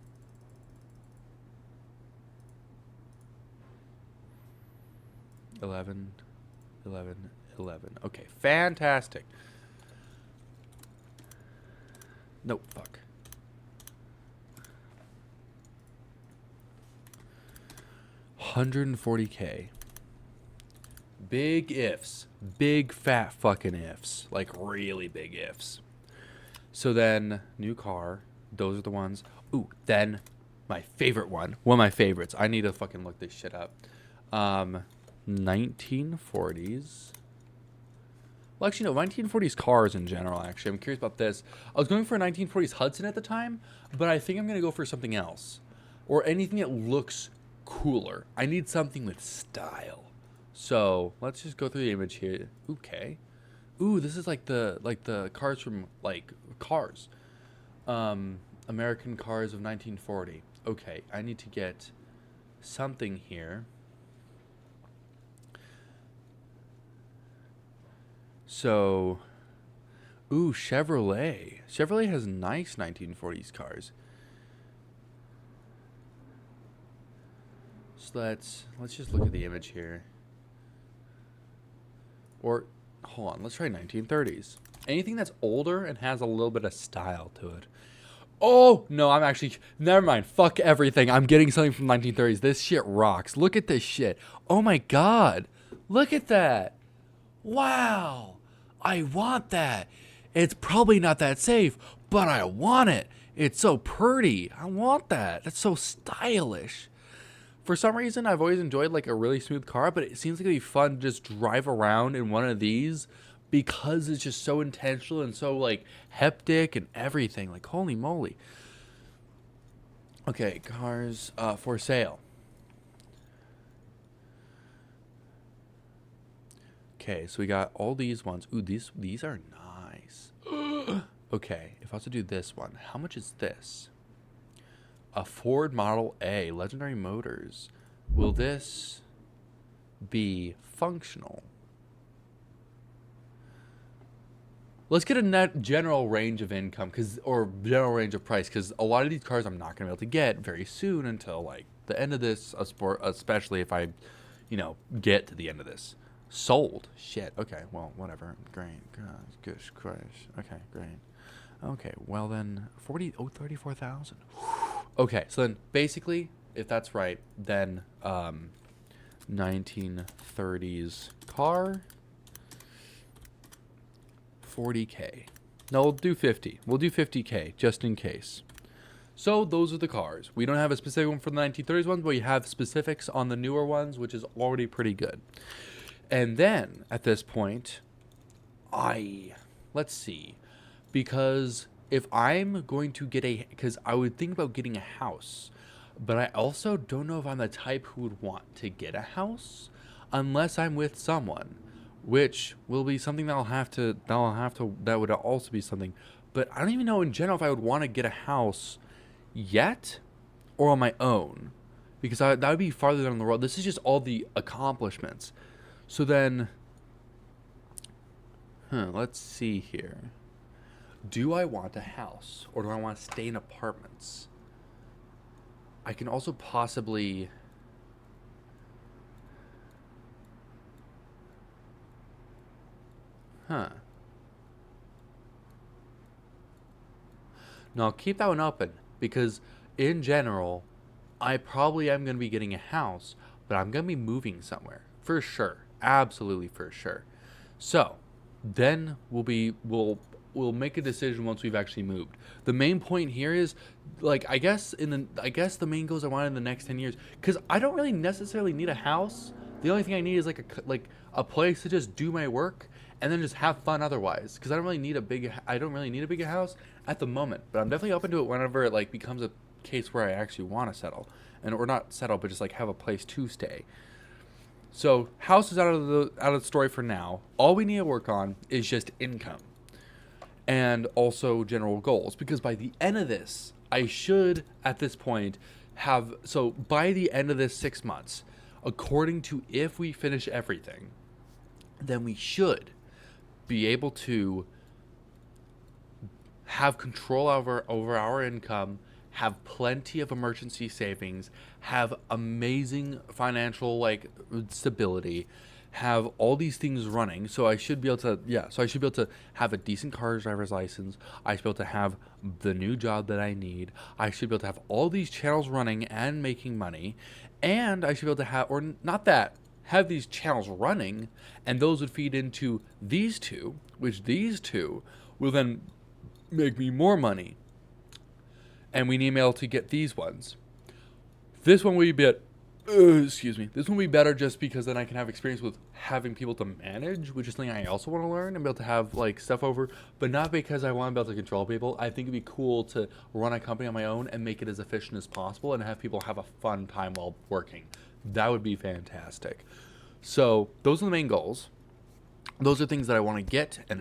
Speaker 1: $11. Okay, fantastic. Nope, fuck. $140K. Big ifs. Big fat fucking ifs. Like really big ifs. So then, new car. Those are the ones. Ooh, then my favorite one. One of my favorites. I need to fucking look this shit up. 1940s. Well, actually, no, 1940s cars in general, actually. I'm curious about this. I was going for a 1940s Hudson at the time, but I think I'm going to go for something else. Or anything that looks cooler. I need something with style. So, let's just go through the image here. Okay. Ooh, this is like the cars from, like, Cars. American cars of 1940. Okay, I need to get something here. So, ooh, Chevrolet. Chevrolet has nice 1940s cars. So let's just look at the image here. Or, hold on, let's try 1930s. Anything that's older and has a little bit of style to it. Oh, no, I'm actually, never mind. Fuck everything. I'm getting something from 1930s. This shit rocks. Look at this shit. Oh my God. Look at that. Wow. I want that. It's probably not that safe, but I want it. It's so pretty. I want that. That's so stylish. For some reason, I've always enjoyed like a really smooth car, but it seems like it'd be fun to just drive around in one of these because it's just so intentional and so like hectic and everything. Like, holy moly. Okay, cars for sale. Okay, so we got all these ones. Ooh, these are nice. Okay, if I was to do this one, how much is this? A Ford Model A, Legendary Motors. Will this be functional. Let's get a net general range of income, or general range of price, because a lot of these cars I'm not going to be able to get very soon until like the end of this, especially if I, get to the end of this. Sold. Shit. Okay. Well, whatever. Great. Gosh, Christ. Okay. Great. Okay. Well then, 34,000. Okay. So then, basically, if that's right, then 1930s car. 40K. No, we'll do 50. We'll do 50K just in case. So those are the cars. We don't have a specific one for the 1930s ones, but we have specifics on the newer ones, which is already pretty good. And then at this point, let's see, because if I'm going to get because I would think about getting a house, but I also don't know if I'm the type who would want to get a house unless I'm with someone, which will be something that would also be something. But I don't even know in general if I would want to get a house yet or on my own, because that would be farther down the road. This is just all the accomplishments. So then, let's see here. Do I want a house or do I want to stay in apartments? I can also possibly... No, I'll keep that one open because in general, I probably am going to be getting a house, but I'm going to be moving somewhere for sure. Absolutely for sure. So then we'll make a decision once we've actually moved. The main point here is I guess the main goals I want in the next 10 years, because I don't really necessarily need a house. The only thing I need is a place to just do my work and then just have fun otherwise, because I don't really need a big house at the moment, but I'm definitely open to it whenever it becomes a case where I actually want to settle, or not settle, but just have a place to stay. So house is out of the story for now. All we need to work on is just income and also general goals, because by the end of this, I should at this point by the end of this 6 months, according to if we finish everything, then we should be able to have control over our income, have plenty of emergency savings, have amazing financial stability, have all these things running. So I should be able to have a decent car driver's license. I should be able to have the new job that I need. I should be able to have all these channels running and making money, and I should be able to have these channels running, and those would feed into these two, which these two will then make me more money. And we need to be able to get these ones. This one will be This one will be better just because then I can have experience with having people to manage, which is something I also want to learn and be able to have stuff over, but not because I want to be able to control people. I think it'd be cool to run a company on my own and make it as efficient as possible and have people have a fun time while working. That would be fantastic. So those are the main goals. Those are things that I want to get and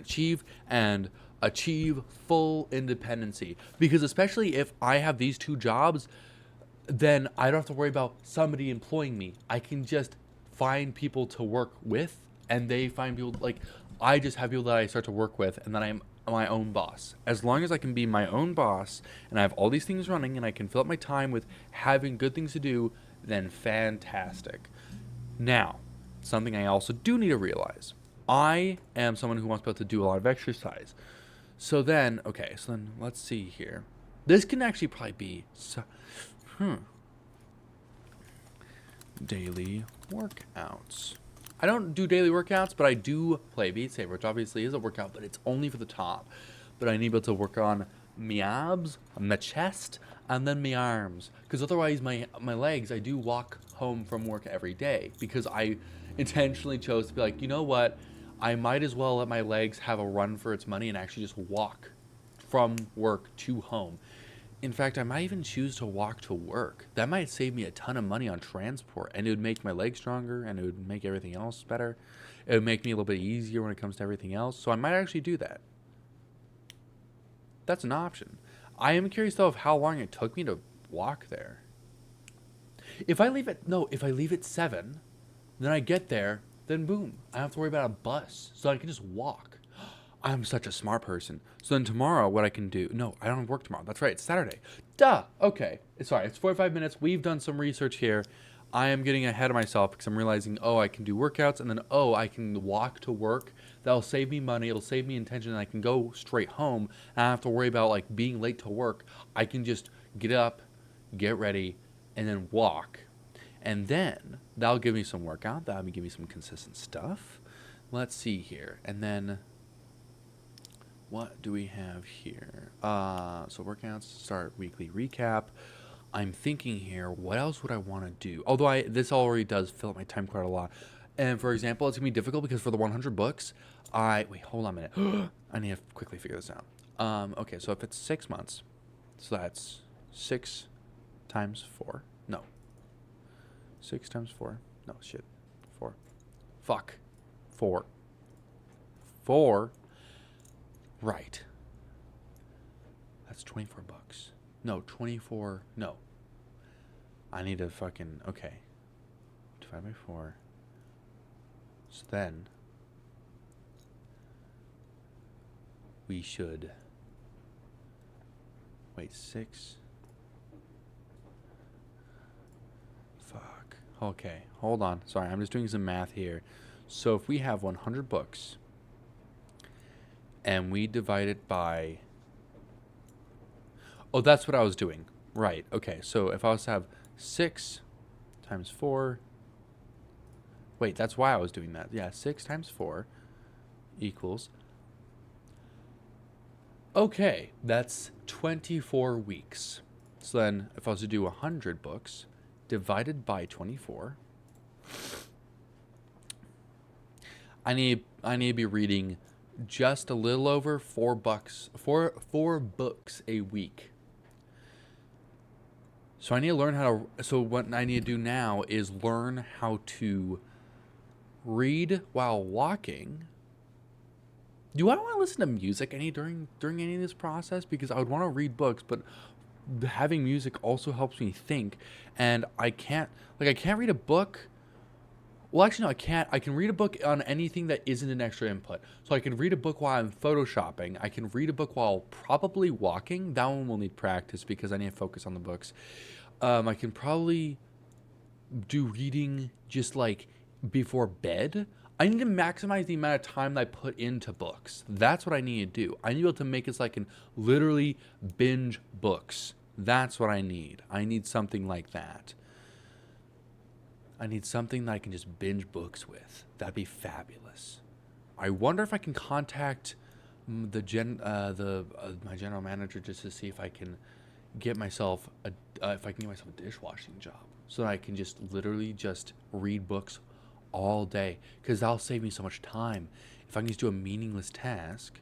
Speaker 1: achieve full independency. Because especially if I have these two jobs, then I don't have to worry about somebody employing me. I can just find people to work with, and they find people. I just have people that I start to work with, and then I'm my own boss. As long as I can be my own boss and I have all these things running and I can fill up my time with having good things to do, then fantastic. Now, something I also do need to realize. I am someone who wants to be able to do a lot of exercise. So then let's see here. This can actually probably be daily workouts. I don't do daily workouts, but I do play Beat Saber, which obviously is a workout, but it's only for the top. But I need to be able to work on my abs, my chest, and then my arms. Because otherwise, my legs, I do walk home from work every day. Because I intentionally chose to be you know what? I might as well let my legs have a run for its money and actually just walk from work to home. In fact, I might even choose to walk to work. That might save me a ton of money on transport, and it would make my legs stronger, and it would make everything else better. It would make me a little bit easier when it comes to everything else. So I might actually do that. That's an option. I am curious though of how long it took me to walk there. If I leave at 7, Then I get there, then boom, I don't have to worry about a bus, so I can just walk. I'm such a smart person. So then tomorrow, what I can do? No, I don't have work tomorrow. That's right. It's Saturday. Duh. Okay. Sorry. It's 45 minutes. We've done some research here. I am getting ahead of myself because I'm realizing, oh, I can do workouts, and then, oh, I can walk to work. That'll save me money. It'll save me intention, and I can go straight home. And I don't have to worry about like being late to work. I can just get up, get ready, and then walk. And then that'll give me some workout. That'll give me some consistent stuff. Let's see here. And then what do we have here? So workouts, start weekly recap. I'm thinking here, what else would I want to do? Although this already does fill up my time quite a lot. And for example, it's gonna be difficult because for the 100 books, wait, hold on a minute. I need to quickly figure this out. Okay, so if it's 6 months, so that's 6 times 4. No. 6 times 4. No, shit. 4. Fuck. 4. 4. Right. That's 24 bucks. No, 24. No. I need to fucking. Okay. Divide by 4. So then. We should. Wait, 6. Fuck. Okay. Hold on. Sorry, I'm just doing some math here. So if we have 100 books. And we divide it by... Oh, that's what I was doing. Right. Okay. So if I was to have 6 times 4... Wait, that's why I was doing that. Yeah, 6 times 4 equals... Okay, that's 24 weeks. So then if I was to do 100 books divided by 24... I need to be reading... just a little over $4 books a week. So I need to learn how to. So what I need to do now is learn how to read while walking. Do I want to listen to music during any of this process? Because I would want to read books, but having music also helps me think, and I can't read a book. Well, actually, no, I can't. I can read a book on anything that isn't an extra input. So I can read a book while I'm photoshopping. I can read a book while probably walking. That one will need practice because I need to focus on the books. I can probably do reading just like before bed. I need to maximize the amount of time that I put into books. That's what I need to do. I need to be able to make it so I can literally binge books. That's what I need. I need something like that. I need something that I can just binge books with. That'd be fabulous. I wonder if I can contact my general manager just to see if I can get myself a dishwashing job so that I can just literally just read books all day, because that'll save me so much time. If I can just do a meaningless task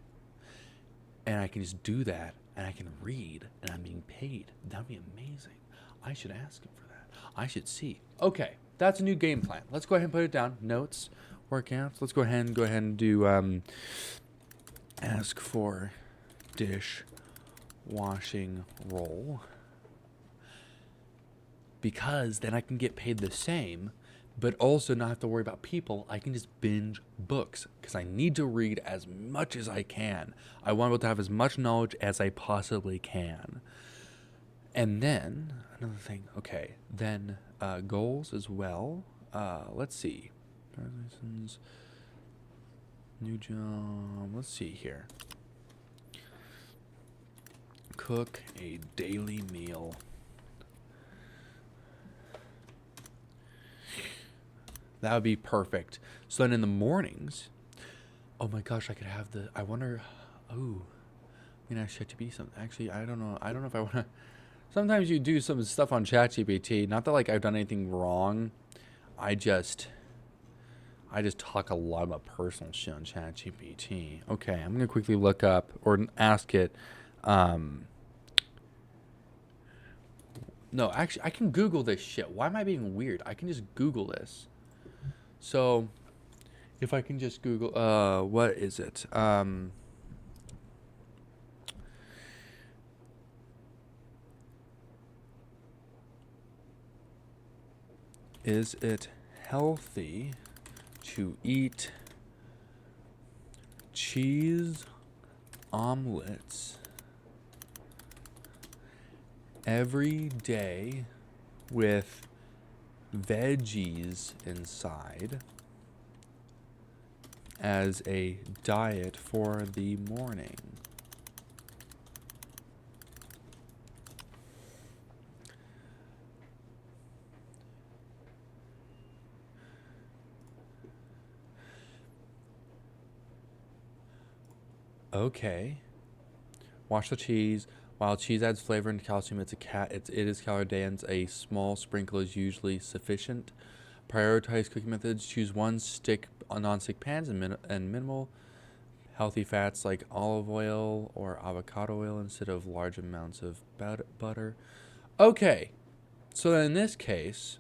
Speaker 1: and I can just do that and I can read and I'm being paid, that'd be amazing. I should ask him for that. I should see. Okay. That's a new game plan. Let's go ahead and put it down. Notes, workouts. Let's go ahead and do ask for dish washing role, because then I can get paid the same, but also not have to worry about people. I can just binge books because I need to read as much as I can. I want to be able to have as much knowledge as I possibly can. And then another thing. Okay, then goals as well. Let's see. New job. Let's see here. Cook a daily meal. That would be perfect. So then in the mornings, oh my gosh, I could have I wonder, I should be something. Actually, I don't know if I want to. Sometimes you do some stuff on ChatGPT. Not that like I've done anything wrong. I just talk a lot about personal shit on ChatGPT. Okay, I'm gonna quickly look up or ask it. No, actually, I can Google this shit. Why am I being weird? I can just Google this. So, if I can just Google, what is it? Is it healthy to eat cheese omelets every day with veggies inside as a diet for the morning. Okay. Wash the cheese. While cheese adds flavor and calcium, it is calorie dense. A small sprinkle is usually sufficient. Prioritize cooking methods. Choose one stick on non-stick pans and minimal healthy fats like olive oil or avocado oil instead of large amounts of butter. Okay, so then in this case,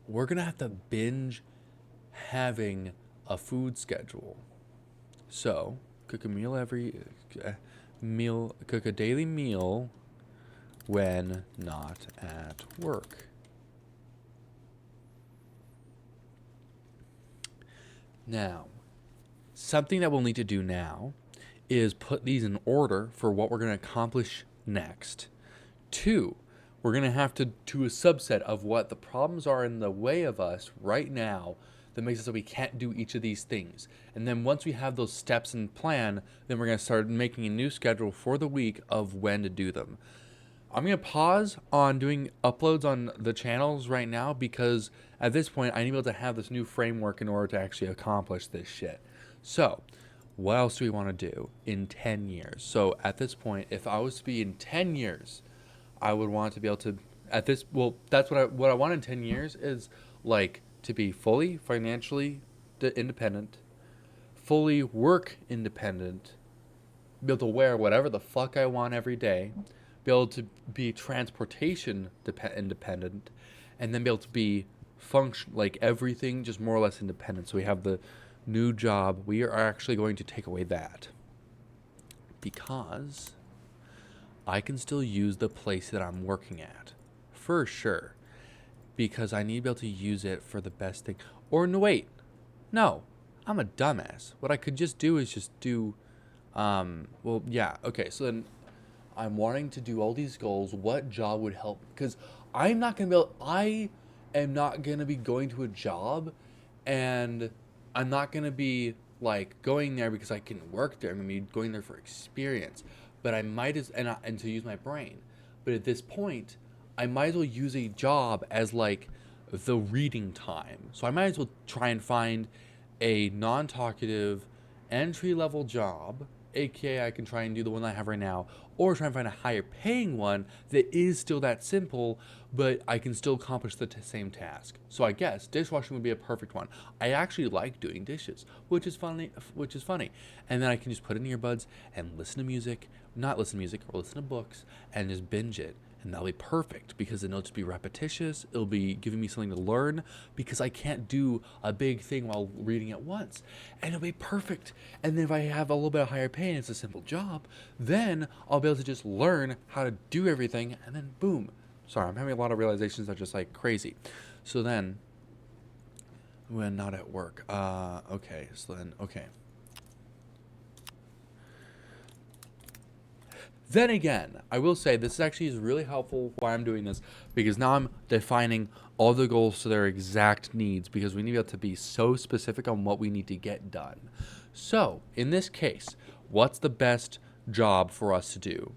Speaker 1: we're gonna have to binge having a food schedule. So cook a daily meal when not at work. Now, something that we'll need to do now is put these in order for what we're going to accomplish next. 2, we're going to have to do a subset of what the problems are in the way of us right now that makes it so we can't do each of these things. And then once we have those steps in plan, then we're going to start making a new schedule for the week of when to do them. I'm going to pause on doing uploads on the channels right now because at this point I need to be able to have this new framework in order to actually accomplish this shit. So, what else do we want to do in 10 years? So at this point, if I was to be in 10 years, I would want to be able to, that's what I want in 10 years is like to be fully financially independent, fully work independent, be able to wear whatever the fuck I want every day, be able to be transportation independent, and then be able to be like everything just more or less independent. So we have the new job. We are actually going to take away that because I can still use the place that I'm working at for sure. Because I need to be able to use it for the best thing. Or no, wait. No. I'm a dumbass. What I could just do is just do... well, yeah. Okay, so then I'm wanting to do all these goals. What job would help? Because I'm not going to be able... I am not going to be going to a job. And I'm not going to be, like, going there because I can work there. I'm going to be going there for experience. But I might as... And to use my brain. But at this point... I might as well use a job as like the reading time. So I might as well try and find a non-talkative entry-level job, aka I can try and do the one I have right now, or try and find a higher paying one that is still that simple, but I can still accomplish the same task. So I guess dishwashing would be a perfect one. I actually like doing dishes, which is funny. And then I can just put in earbuds and listen to music, not listen to music, or listen to books, and just binge it. And that'll be perfect because then it'll just be repetitious. It'll be giving me something to learn because I can't do a big thing while reading at once. And it'll be perfect. And then if I have a little bit of higher pay and it's a simple job, then I'll be able to just learn how to do everything and then boom. Sorry, I'm having a lot of realizations that are just like crazy. So then, when not at work. Okay. Then again, I will say this actually is really helpful why I'm doing this because now I'm defining all the goals to their exact needs because we need to be able to be so specific on what we need to get done. So, in this case, what's the best job for us to do?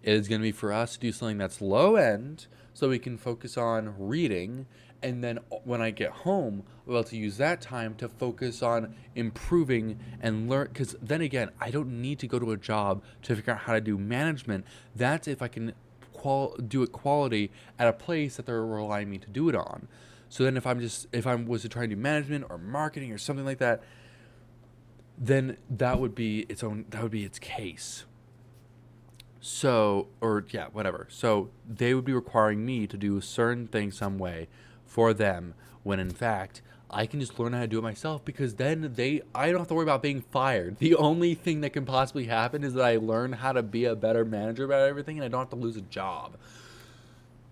Speaker 1: It is going to be for us to do something that's low end so we can focus on reading. And then when I get home, I'll be able to use that time to focus on improving and learn. Because then again, I don't need to go to a job to figure out how to do management. That's if I can do it quality at a place that they're relying me to do it on. So then if I was to try and do management or marketing or something like that, then that would be its case. So, or yeah, whatever. So they would be requiring me to do a certain thing some way for them when in fact I can just learn how to do it myself because then I don't have to worry about being fired. The only thing that can possibly happen is that I learn how to be a better manager about everything and I don't have to lose a job.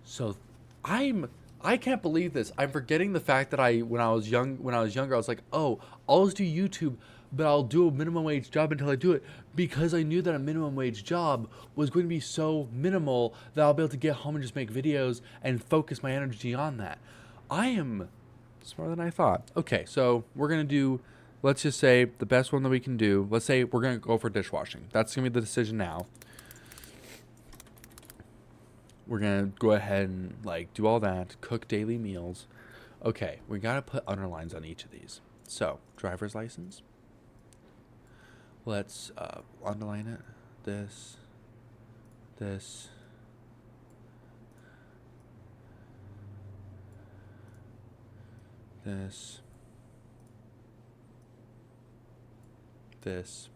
Speaker 1: So I'm I can't believe this. I'm forgetting the fact that when I was younger, I was like, oh, I'll always do YouTube, but I'll do a minimum wage job until I do it because I knew that a minimum wage job was going to be so minimal that I'll be able to get home and just make videos and focus my energy on that. I am smarter than I thought. Okay, so we're going to do, let's just say the best one that we can do. Let's say we're going to go for dishwashing. That's going to be the decision now. We're going to go ahead and like do all that, cook daily meals. Okay, we got to put underlines on each of these. So, driver's license. Let's underline it. This. This. This. This.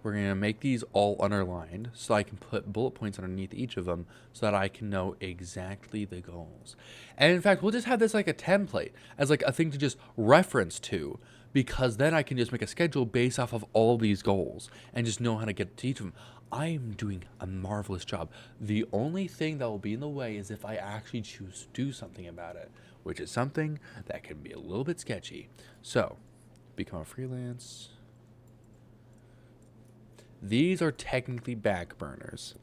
Speaker 1: We're going to make these all underlined so I can put bullet points underneath each of them so that I can know exactly the goals. And in fact, we'll just have this like a template as like a thing to just reference to, because then I can just make a schedule based off of all these goals and just know how to get to each of them. I am doing a marvelous job. The only thing that will be in the way is if I actually choose to do something about it, which is something that can be a little bit sketchy. So, become a freelance. These are technically back burners.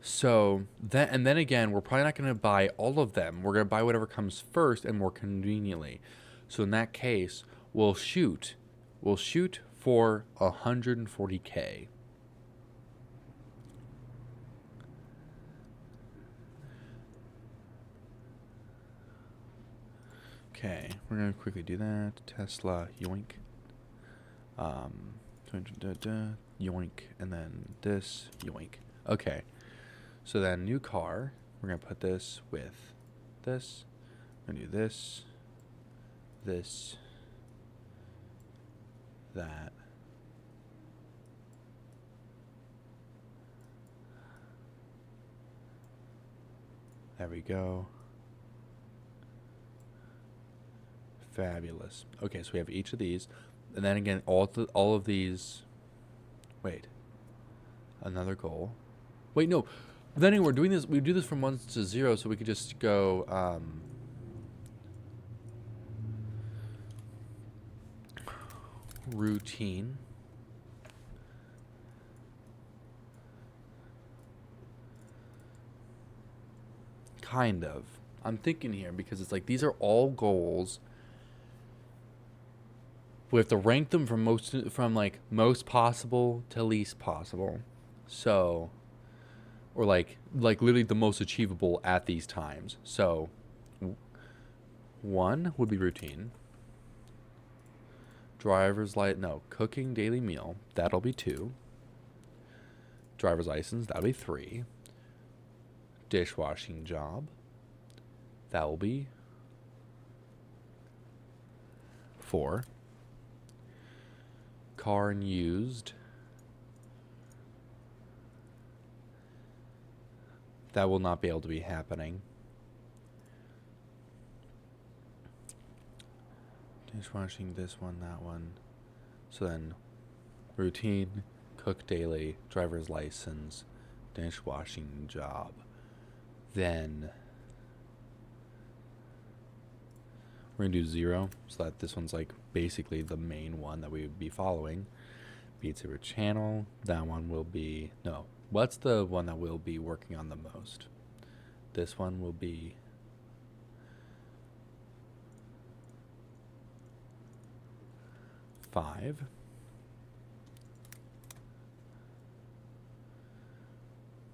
Speaker 1: So then again, we're probably not going to buy all of them. We're going to buy whatever comes first and more conveniently. So in that case, we'll shoot for 140K. Okay, we're going to quickly do that. Tesla, yoink. Yoink, and then this, yoink. Okay, so then new car, we're going to put this with this. We're going to do this, this, that. There we go. Fabulous. Okay, so we have each of these. And then again, all of these. Wait. Another goal. Wait, no. Then anyway, we're doing this. We do this from 1 to 0, so we could just go. Routine. Kind of. I'm thinking here because it's like these are all goals. We have to rank them from most possible to least possible. So, or like literally the most achievable at these times. So, 1 would be routine. Cooking daily meal. That'll be 2. Driver's license. That'll be 3. Dishwashing job. That will be 4. Car and used. That will not be able to be happening. Dishwashing, this one, that one. So then, routine, cook daily, driver's license, dishwashing job. Then we're going to do 0, so that this one's like basically the main one that we would be following. Beat Saber channel, that one will be, no, what's the one that we'll be working on the most? This one will be 5.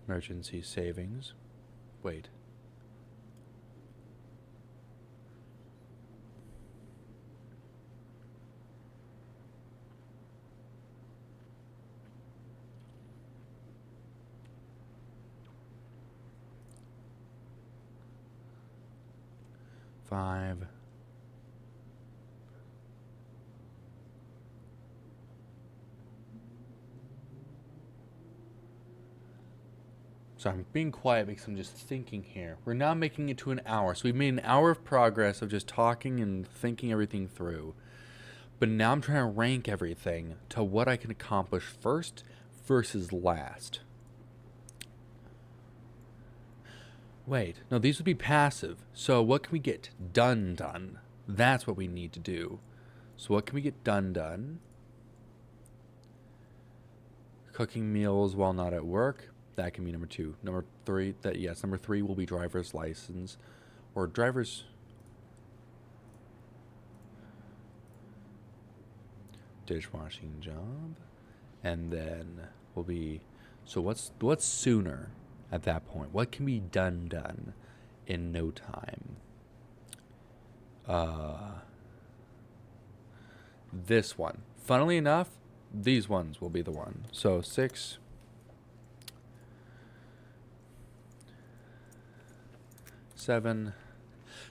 Speaker 1: Emergency savings. Wait. Five. So I'm being quiet because I'm just thinking here. We're now making it to an hour. So we've made an hour of progress of just talking and thinking everything through. But now I'm trying to rank everything to what I can accomplish first versus last. Wait, no, these would be passive. So what can we get done? That's what we need to do. So what can we get done? Cooking meals while not at work. That can be number 2. Number 3, number 3 will be driver's license. Or driver's... dishwashing job. And then will be... So what's sooner at that point? What can be done in no time? This one. Funnily enough, these ones will be the one. So 6, 7,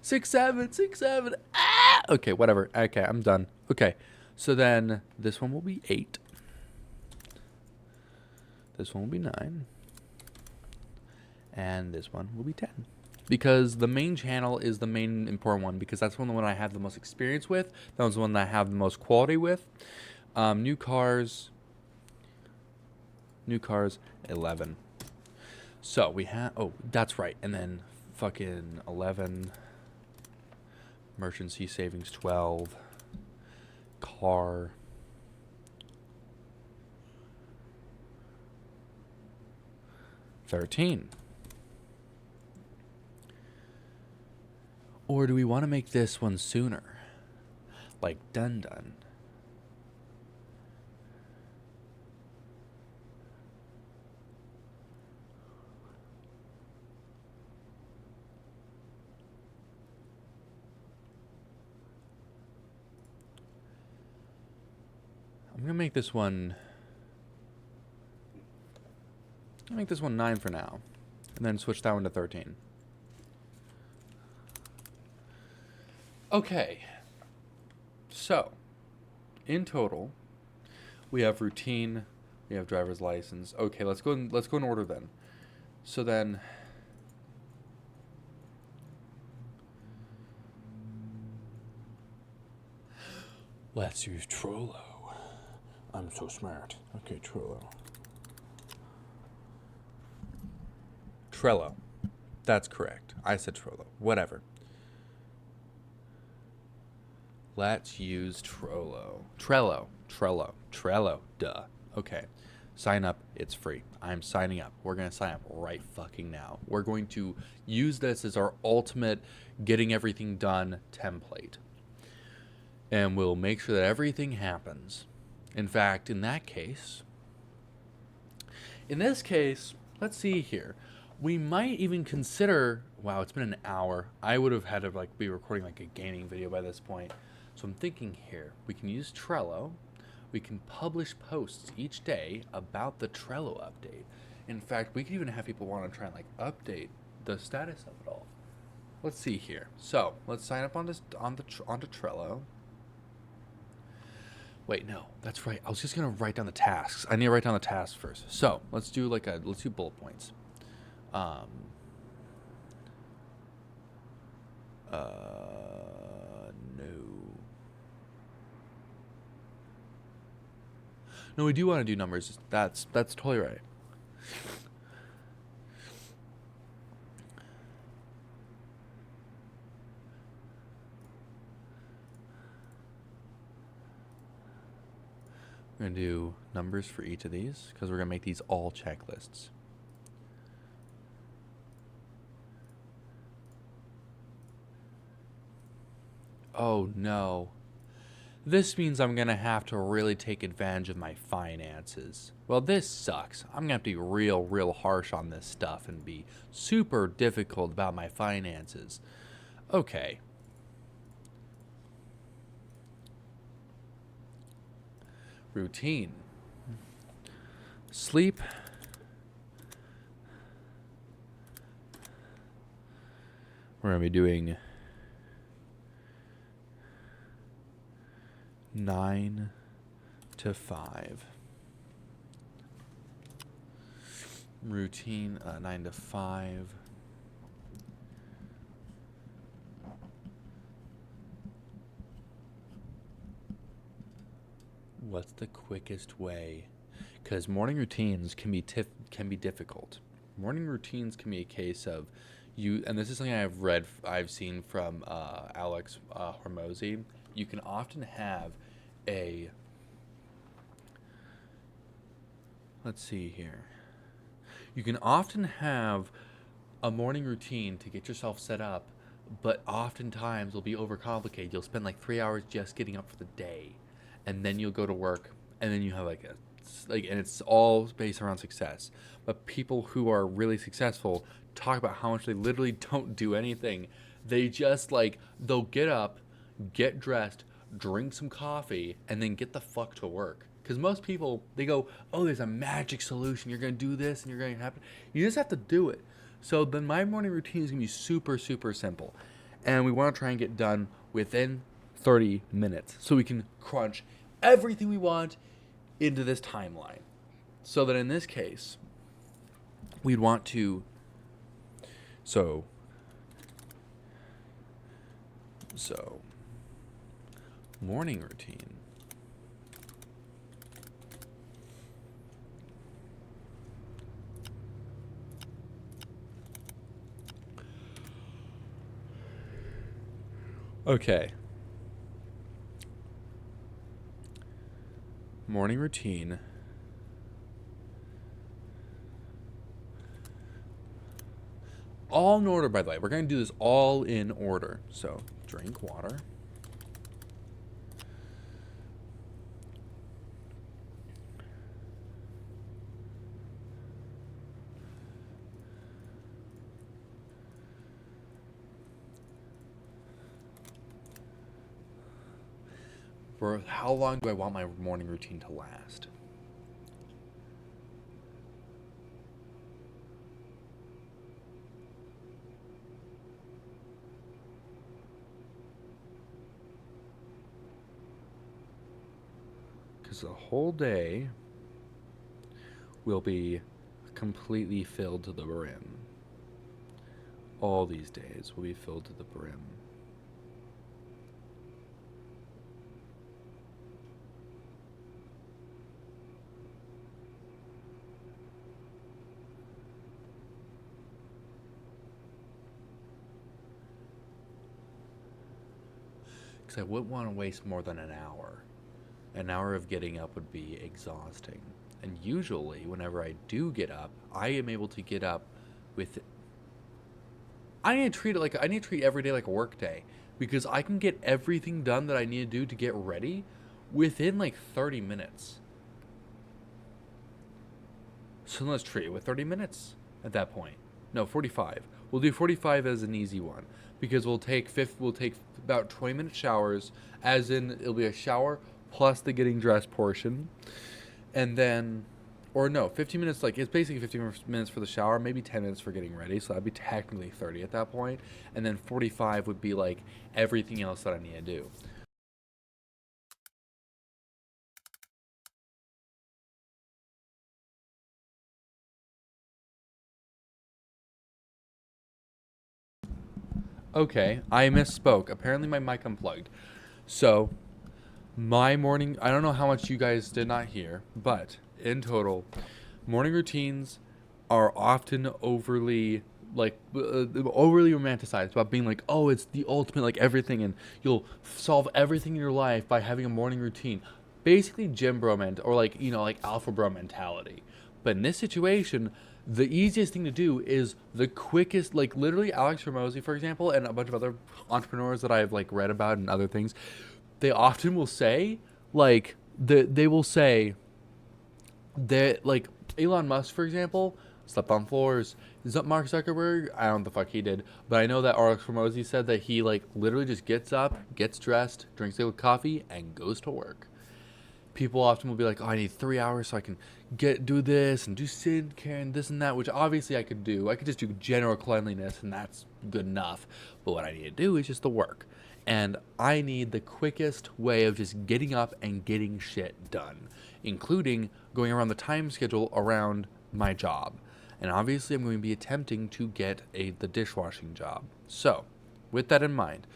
Speaker 1: 6, 7, 6, 7. Ah! Okay, whatever. Okay, I'm done. Okay, so then this one will be 8. This one will be 9. And this one will be 10. Because the main channel is the main important one, because that's the one I have the most experience with. That was the one that I have the most quality with. New cars, 11. So we have, oh, that's right. And then fucking 11, emergency savings 12, car, 13. Or do we want to make this one sooner? Like done. I'm going to make this one... I'll make this one 9 for now. And then switch that one to 13. Okay. So, in total, we have routine, we have driver's license. Okay, let's go in order then. So then... let's use Trello. I'm so smart. Okay, Trello. Trello. That's correct. I said Trello. Whatever. Let's use Trello. Trello. Duh. Okay. Sign up. It's free. I'm signing up. We're going to sign up right fucking now. We're going to use this as our ultimate getting everything done template. And we'll make sure that everything happens. In fact, in this case, let's see here. We might even consider, wow, it's been an hour. I would have had to be recording a gaming video by this point. So I'm thinking here, we can use Trello. We can publish posts each day about the Trello update. In fact, we could even have people want to try and update the status of it all. Let's see here. So let's sign up onto Trello. Wait, no, that's right. I was just gonna write down the tasks. I need to write down the tasks first. So let's do let's do bullet points. No, we do want to do numbers. That's totally right. We're going to do numbers for each of these because we're going to make these all checklists. Oh no. This means I'm going to have to really take advantage of my finances. Well, this sucks. I'm going to have to be real harsh on this stuff and be super difficult about my finances. Okay. Routine. Sleep. We're going to be doing 9 to 5. Routine, 9 to 5. What's the quickest way? Because morning routines can be difficult. Morning routines can be a case of you, and this is something I've seen from Alex Hormozy. You can often have a, let's see here. You can often have a morning routine to get yourself set up, but oftentimes will be overcomplicated. You'll spend like 3 hours just getting up for the day, and then you'll go to work, and then you have and it's all based around success. But people who are really successful talk about how much they literally don't do anything. They just they'll get up, get dressed, drink some coffee, and then get the fuck to work. Because most people, they go, oh, there's a magic solution. You're going to do this and you're going to happen. You just have to do it. So then my morning routine is going to be super, super simple. And we want to try and get done within 30 minutes. So we can crunch everything we want into this timeline. So that in this case, we'd want to, so morning routine. Okay. Morning routine. All in order, by the way. We're going to do this all in order. So, drink water. For how long do I want my morning routine to last? Because the whole day will be completely filled to the brim. All these days will be filled to the brim. Because I wouldn't want to waste more than an hour. An hour of getting up would be exhausting. And usually, whenever I do get up, I am able to get up with. I need to treat every day like a work day, because I can get everything done that I need to do to get ready within 30 minutes. So let's treat it with 30 minutes at that point. No, 45. We'll do 45 as an easy one, because we'll take about 20-minute showers, as in it'll be a shower plus the getting dressed portion. And then, or no, 15 minutes, it's basically 15 minutes for the shower, maybe 10 minutes for getting ready. So that'd be technically 30 at that point. And then 45 would be everything else that I need to do. Okay, I misspoke. Apparently my mic unplugged. So, my morning, I don't know how much you guys did not hear, but in total, morning routines are often overly romanticized about being oh, it's the ultimate everything, and you'll solve everything in your life by having a morning routine. Basically gym bro or alpha bro mentality. But in this situation, the easiest thing to do is the quickest, literally Alex Hormozy, for example, and a bunch of other entrepreneurs that I've read about and other things, they often will say they will say that Elon Musk, for example, slept on floors. Is that Mark Zuckerberg? I don't know what the fuck he did, but I know that Alex Hormozy said that he literally just gets up, gets dressed, drinks a coffee, and goes to work. People often will be oh, I need 3 hours so I can do this and do skincare and this and that, which obviously I could do. I could just do general cleanliness and that's good enough. But what I need to do is just the work. And I need the quickest way of just getting up and getting shit done, including going around the time schedule around my job. And obviously I'm going to be attempting to get the dishwashing job. So, with that in mind,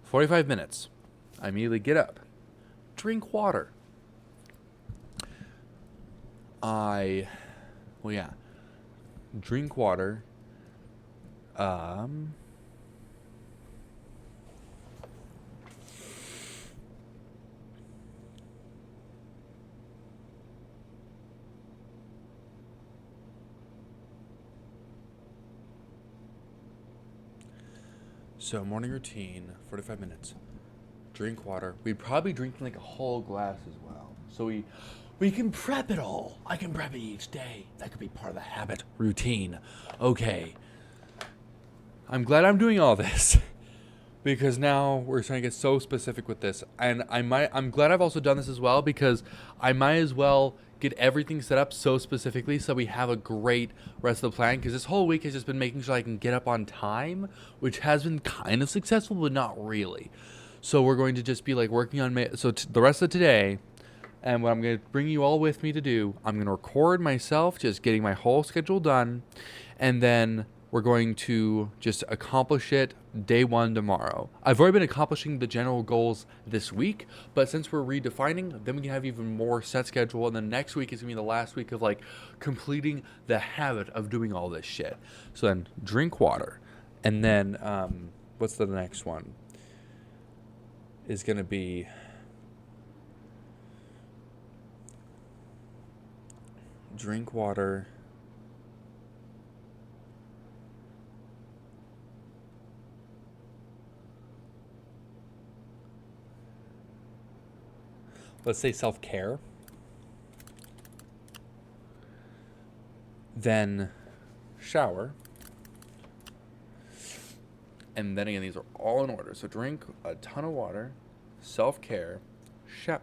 Speaker 1: 45 minutes. I immediately get up, drink water, well, yeah, drink water. Um, so morning routine, 45 minutes. Drink water. We'd probably drink like a whole glass as well. So we can prep it all. I can prep it each day. That could be part of the habit routine. Okay. I'm glad I'm doing all this because now we're trying to get so specific with this. And I'm glad I've also done this as well because I might as well get everything set up so specifically so we have a great rest of the plan, because this whole week has just been making sure I can get up on time, which has been kind of successful but not really. So we're going to just be like working on the rest of today. And what I'm going to bring you all with me to do, I'm going to record myself just getting my whole schedule done, and then we're going to just accomplish it day one tomorrow. I've already been accomplishing the general goals this week, but since we're redefining, then we can have even more set schedule, and then next week is going to be the last week of like completing the habit of doing all this shit. So then drink water, and then what's the next one? Is going to be drink water. Let's say self-care. Then shower. And then again, these are all in order. So drink a ton of water, self-care, shower.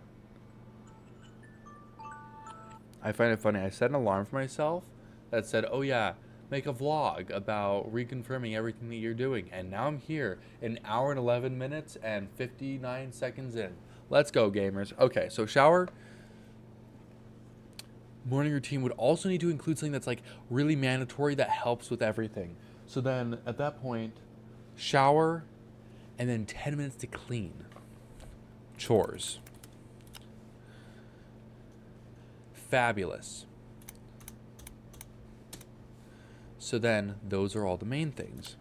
Speaker 1: I find it funny. I set an alarm for myself that said, oh yeah, make a vlog about reconfirming everything that you're doing. And now I'm here, an hour and 11 minutes and 59 seconds in. Let's go, gamers. Okay, so shower. Morning routine would also need to include something that's like really mandatory that helps with everything. So then at that point, shower, and then 10 minutes to clean. Chores. Fabulous. So then those are all the main things.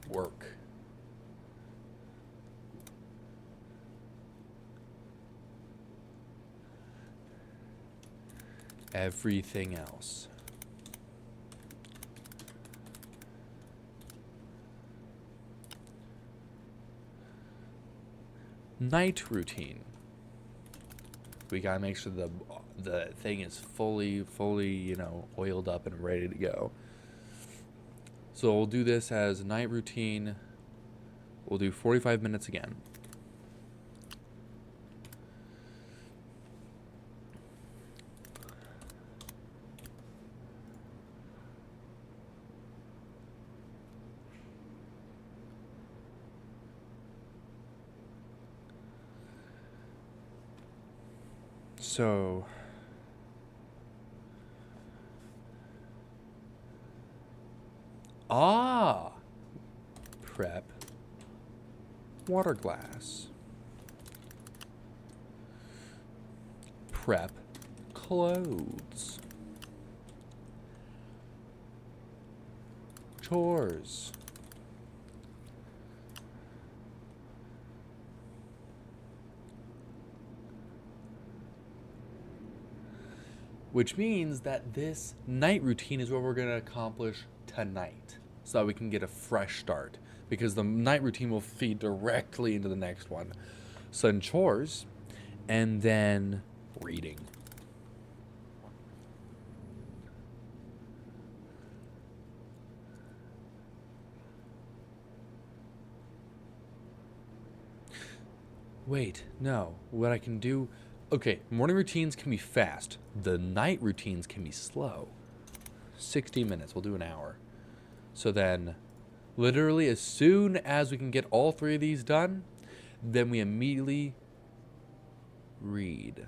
Speaker 1: Work. Everything else. Night routine. We gotta make sure the thing is fully, oiled up and ready to go. So we'll do this as night routine. We'll do 45 minutes again. So prep water glass. Prep clothes. Chores. Which means that this night routine is what we're going to accomplish tonight, so that we can get a fresh start, because the night routine will feed directly into the next one. So then chores, and then reading. Wait, no. What I can do... Okay, morning routines can be fast. The night routines can be slow. 60 minutes. We'll do an hour. So then, literally, as soon as we can get all three of these done, then we immediately read.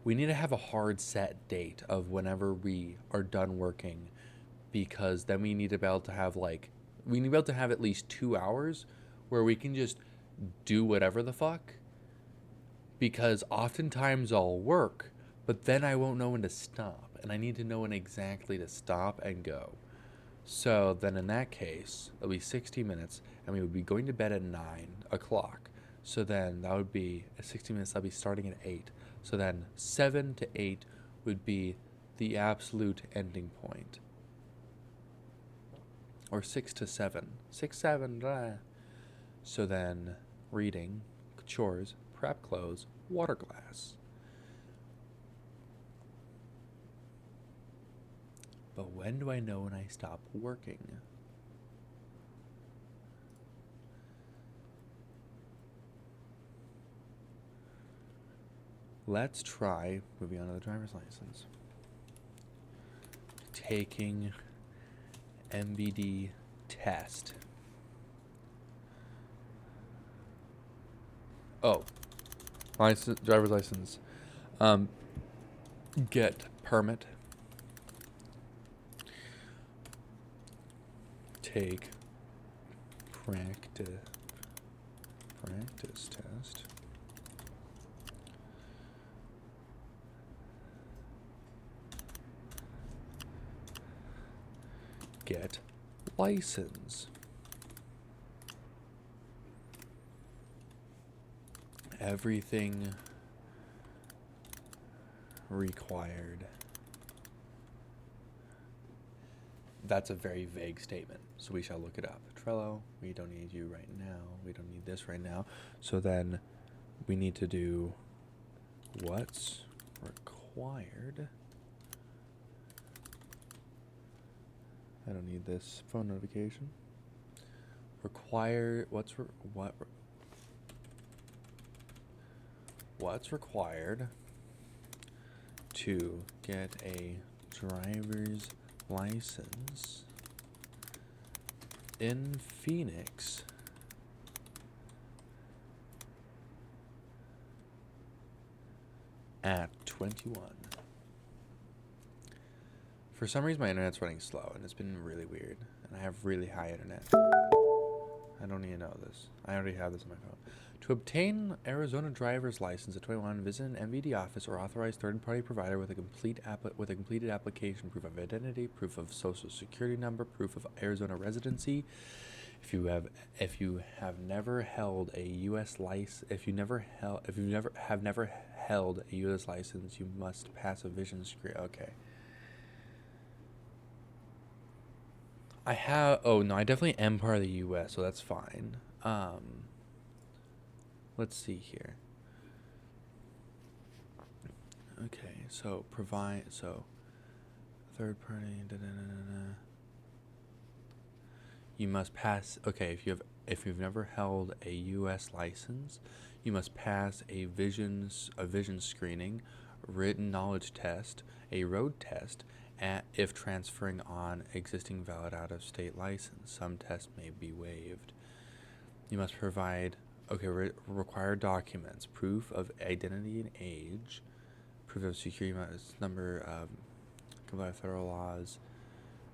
Speaker 1: We need to have a hard set date of whenever we are done working because then we need to be able to have we need to be able to have at least 2 hours where we can just do whatever the fuck. Because oftentimes I'll work, but then I won't know when to stop, and I need to know when exactly to stop and go. So then in that case, it'll be 60 minutes, and we would be going to bed at 9 o'clock. So then that would be 60 minutes, I'll be starting at 8. So then 7 to 8 would be the absolute ending point. Or 6 to 7. 6, 7, blah. So then reading, chores, prep clothes, water glass. But when do I know when I stop working? Let's try moving on to the driver's license. Taking MBD test. Oh, license, driver's license. Get permit. Take practice test. Get license. Everything required. That's a very vague statement, so we shall look it up. Trello, we don't need you right now. We don't need this right now. So then we need to do what's required. I don't need this phone notification. Require what's required to get a driver's license in Phoenix at 21. For some reason my internet's running slow and it's been really weird, and I have really high internet. I don't need to know this. I already have this on my phone. To obtain Arizona driver's license at 21, visit an MVD office or authorized third-party provider with a completed application, proof of identity, proof of social security number, proof of Arizona residency. If you have never held a U.S. license, if you never held a U.S. license, you must pass a vision screen. Okay. Oh no, I definitely am part of the U.S., so that's fine. Let's see here. Okay, so third party. You must pass. Okay, if you've never held a U.S. license, you must pass a vision screening, written knowledge test, a road test. If transferring on existing valid out-of-state license, some tests may be waived. You must provide required documents: proof of identity and age, proof of security number, comply with federal laws,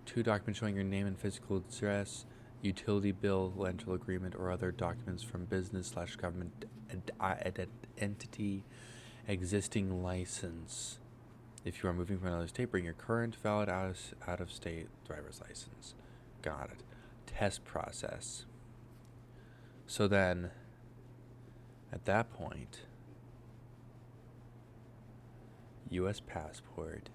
Speaker 1: 2 documents showing your name and physical address, utility bill, rental agreement, or other documents from business/government entity, existing license. If you are moving from another state, bring your current valid out-of-state driver's license. Got it. Test process. So then, at that point, U.S. passport.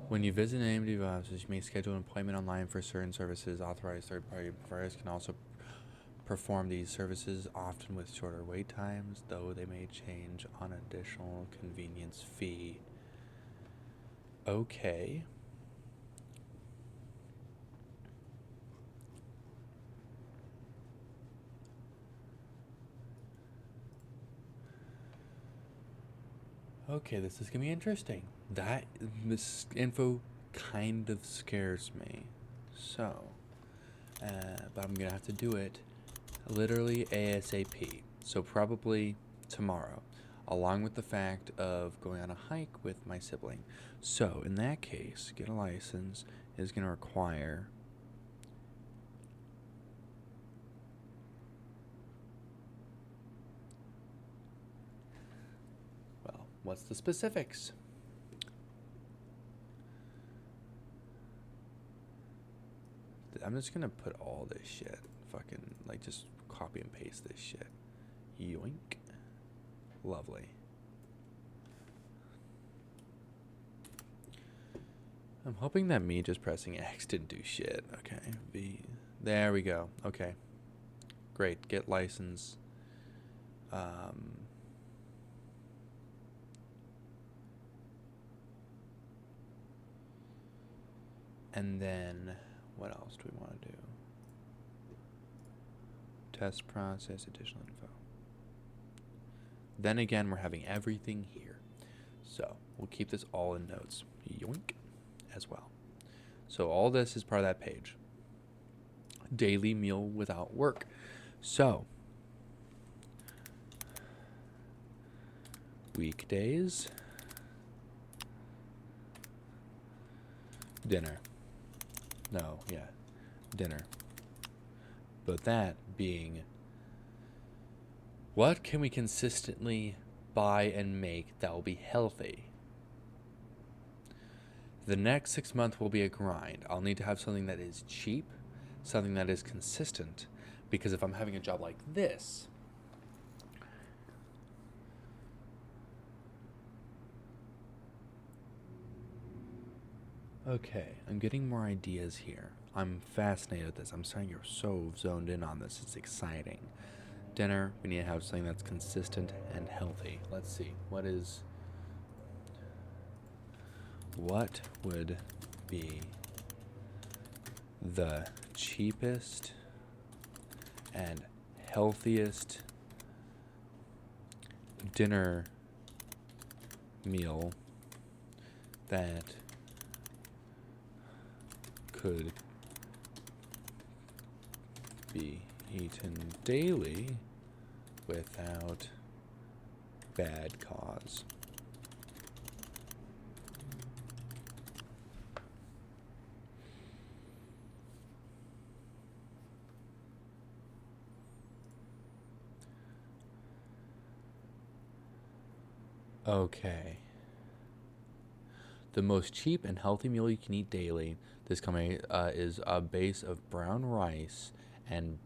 Speaker 1: When you visit an AMD office, you may schedule an appointment online for certain services. Authorized third-party providers can also perform these services, often with shorter wait times, though they may change on additional convenience fee. Okay. Okay, this is gonna be interesting. This info kind of scares me. So, but I'm gonna have to do it literally ASAP. So probably tomorrow, along with the fact of going on a hike with my sibling. So in that case, get a license is gonna require. Well, what's the specifics? I'm just gonna put all this shit. Fucking, like, just copy and paste this shit. Yoink. Lovely. I'm hoping that me just pressing X didn't do shit. Okay. V. There we go. Okay. Great. Get license. And then what else do we want to do? Test process, additional info. Then again, we're having everything here. So we'll keep this all in notes. Yoink as well. So all this is part of that page. Daily meal without work. So weekdays, dinner. No, yeah, dinner. But that being, what can we consistently buy and make that will be healthy? The next 6 months will be a grind. I'll need to have something that is cheap, something that is consistent, because if I'm having a job like this, okay, I'm getting more ideas here. I'm fascinated with this. I'm starting to get so zoned in on this. It's exciting. Dinner, we need to have something that's consistent and healthy. Let's see. What would be the cheapest and healthiest dinner meal that could be eaten daily without bad cause? Okay. The most cheap and healthy meal you can eat daily. This company is a base of brown rice and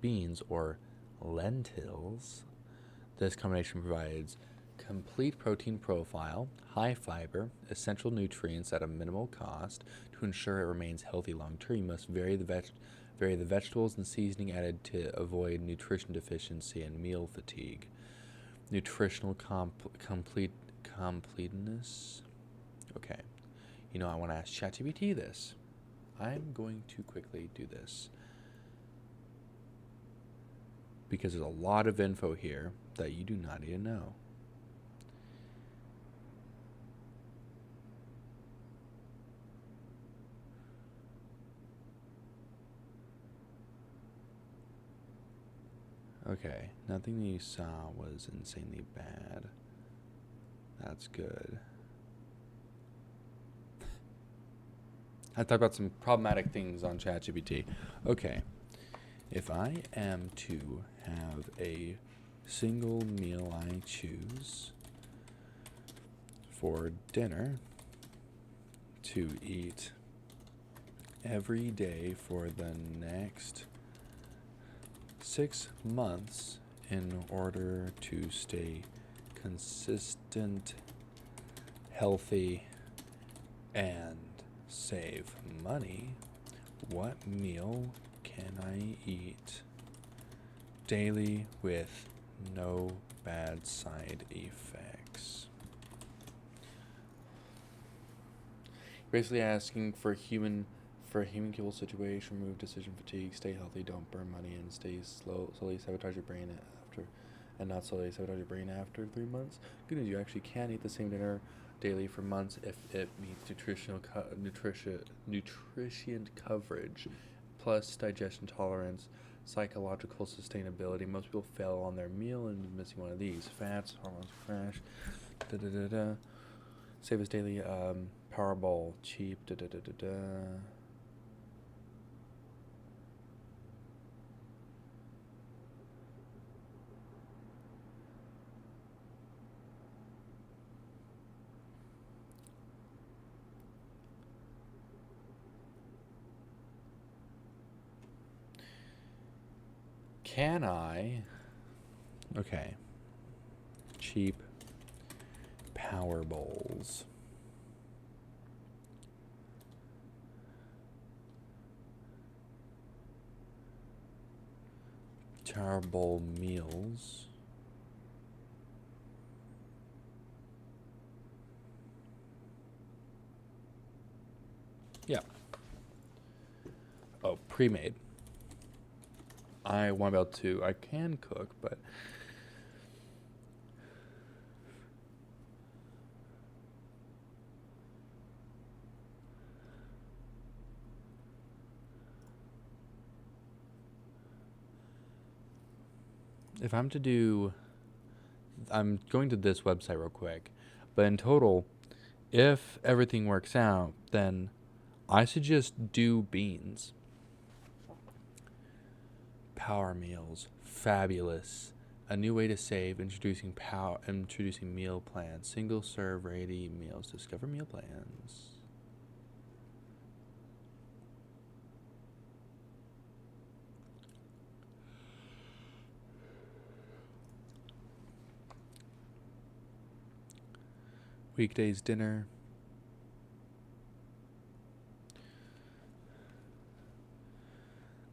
Speaker 1: beans or lentils. This combination provides complete protein profile, high fiber, essential nutrients at a minimal cost. To ensure it remains healthy long term, you must vary the vegetables and seasoning added to avoid nutrition deficiency and meal fatigue. Nutritional completeness. Okay. You know, I want to ask ChatGPT this. I'm going to quickly do this because there's a lot of info here that you do not need to know. Okay, nothing that you saw was insanely bad. That's good. I talked about some problematic things on ChatGPT. Okay, if I am to have a single meal I choose for dinner to eat every day for the next 6 months in order to stay consistent, healthy, and save money, what meal can I eat daily with no bad side effects? Basically asking for human capable situation, remove decision fatigue, stay healthy, don't burn money, and stay slowly sabotage your brain and not slowly sabotage your brain after 3 months. Good news, you actually can eat the same dinner daily for months if it meets nutrition coverage, plus digestion tolerance, psychological sustainability. Most people fail on their meal and missing one of these: fats, hormones crash. Da da da da. Save us daily. Powerball, cheap. Da da da da da. Can I? Okay. Cheap power bowls. Power bowl meals. Yeah. Oh, pre-made. I want to be able to. I can cook, but if I'm to do, I'm going to this website real quick, but in total, if everything works out, then I should just do beans. Power meals, fabulous. A new way to save, introducing meal plans, single serve ready meals. Discover meal plans. Weekdays dinner.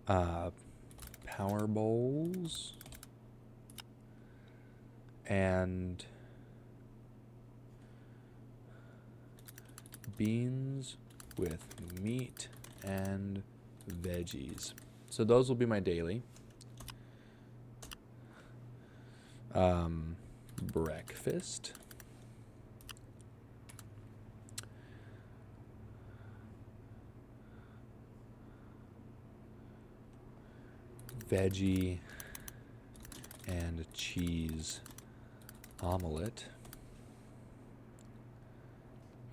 Speaker 1: Power bowls. And beans with meat and veggies. So those will be my daily. Breakfast. Veggie and cheese omelet.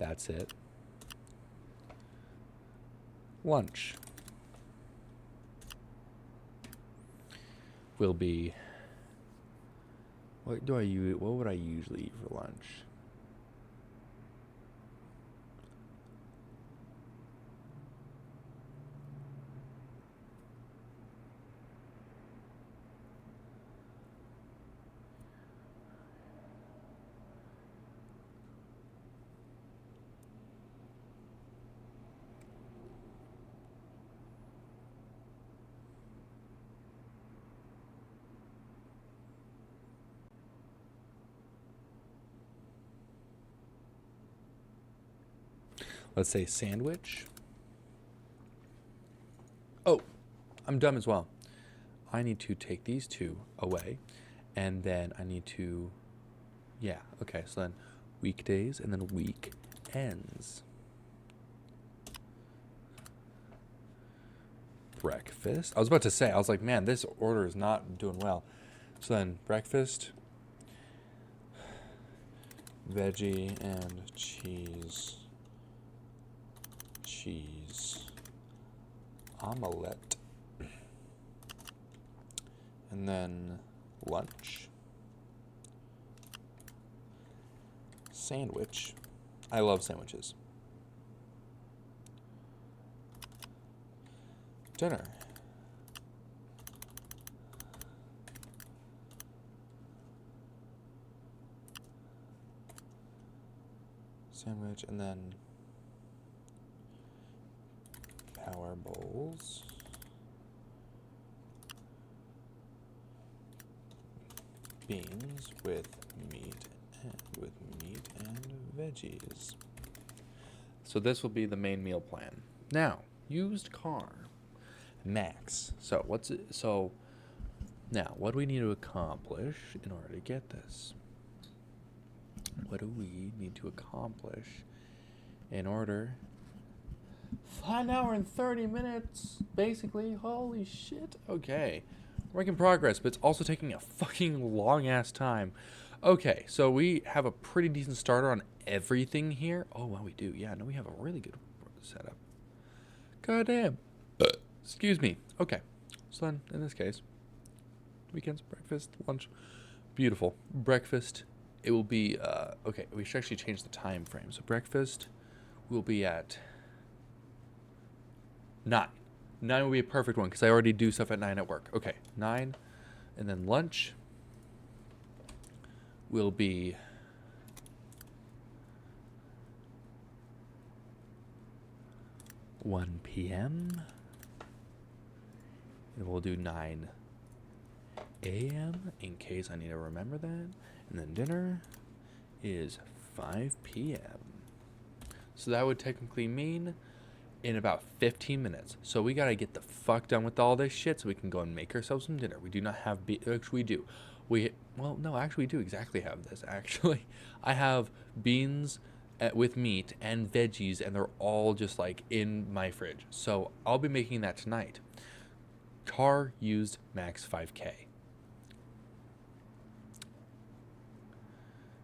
Speaker 1: That's it. Lunch will be, what would I usually eat for lunch? Let's say sandwich. Oh, I'm dumb as well. I need to take these two away, and then I need to, yeah, okay, so then weekdays and then weekends. Breakfast. I was about to say, I was like, man, this order is not doing well. So then breakfast, veggie and cheese omelette. And then lunch, sandwich. I love sandwiches. Dinner. Sandwich, and then power bowls. Beans with meat and veggies. So this will be the main meal plan. Now, used car. Max. So what's it? So Now, what do we need to accomplish in order to get this? What do we need to accomplish in order... 1 hour and 30 minutes, basically. Holy shit. Okay. Work in progress, but it's also taking a fucking long-ass time. Okay, so we have a pretty decent starter on everything here. Oh, well, we do. Yeah, no, we have a really good setup. Goddamn. Excuse me. Okay. So then, in this case, weekends, breakfast, lunch. Beautiful. Breakfast, it will be, okay, we should actually change the time frame. So breakfast will be at 9. 9 will be a perfect one because I already do stuff at 9 at work. Okay, 9. And then lunch will be 1 p.m. And we'll do 9 a.m. in case I need to remember that. And then dinner is 5 p.m. So that would technically mean in about 15 minutes. So we gotta get the fuck done with all this shit so we can go and make ourselves some dinner. We do not have actually we do. Well, no, actually we do exactly have this, actually. I have beans with meat and veggies, and they're all just like in my fridge. So I'll be making that tonight. Car used max 5K.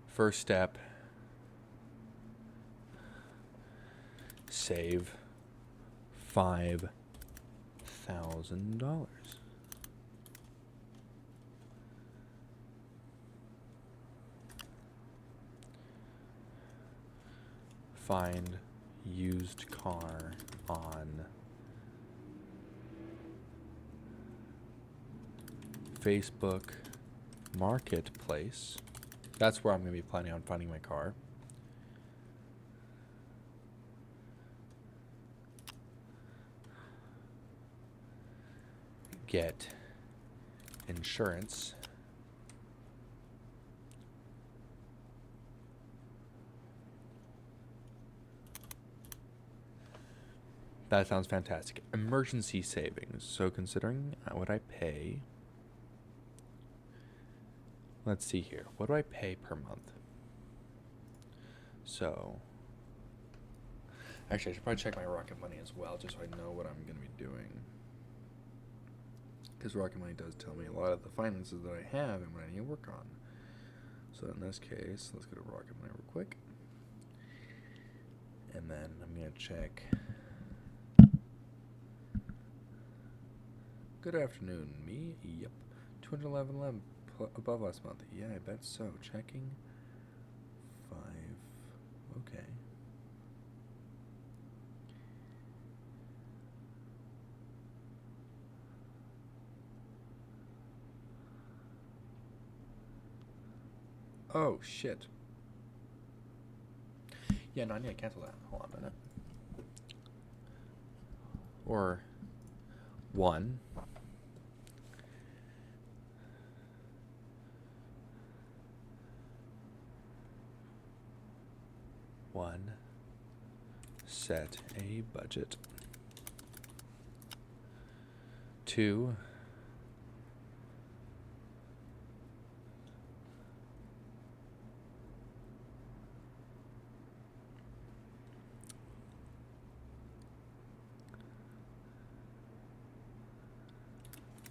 Speaker 1: First step, save $5,000. Find used car on Facebook Marketplace. That's where I'm going to be planning on finding my car. Get insurance. That sounds fantastic. Emergency savings. So considering what I pay, let's see here. What do I pay per month? So, actually, I should probably check my Rocket Money as well, just so I know what I'm going to be doing. Because Rocket Money does tell me a lot of the finances that I have and what I need to work on. So in this case, let's go to Rocket Money real quick. And then I'm going to check. Good afternoon, me? Yep. 211 above last month. Yeah, I bet so. Checking. 5. Okay. Oh, shit. Yeah, no, I need to cancel that. Hold on a minute. Or 1. Set a budget. 2.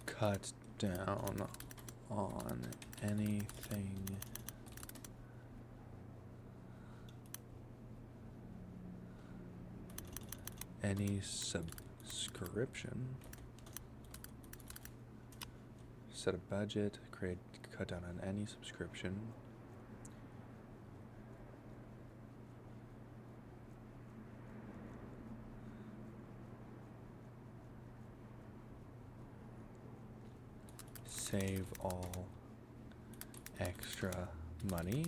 Speaker 1: Cut down on anything any subscription. Set a budget, cut down on any subscription. Save all extra money.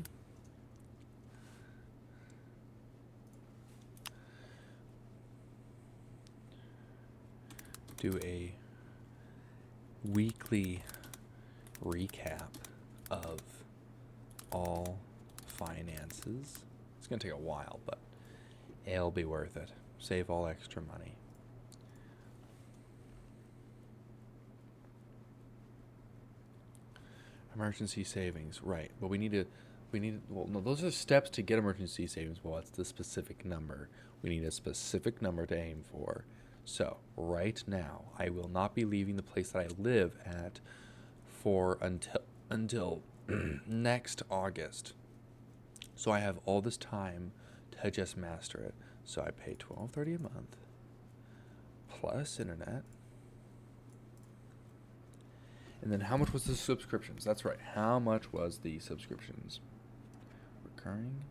Speaker 1: Do a weekly recap of all finances. It's going to take a while, but it'll be worth it. Save all extra money. Emergency savings, right? But we need to. Well, no, those are steps to get emergency savings. Well, it's the specific number. We need a specific number to aim for. So, right now, I will not be leaving the place that I live at for until next August. So I have all this time to just master it. So I pay $12.30 a month plus internet. And then how much was the subscriptions? That's right. How much was the subscriptions? Recurring.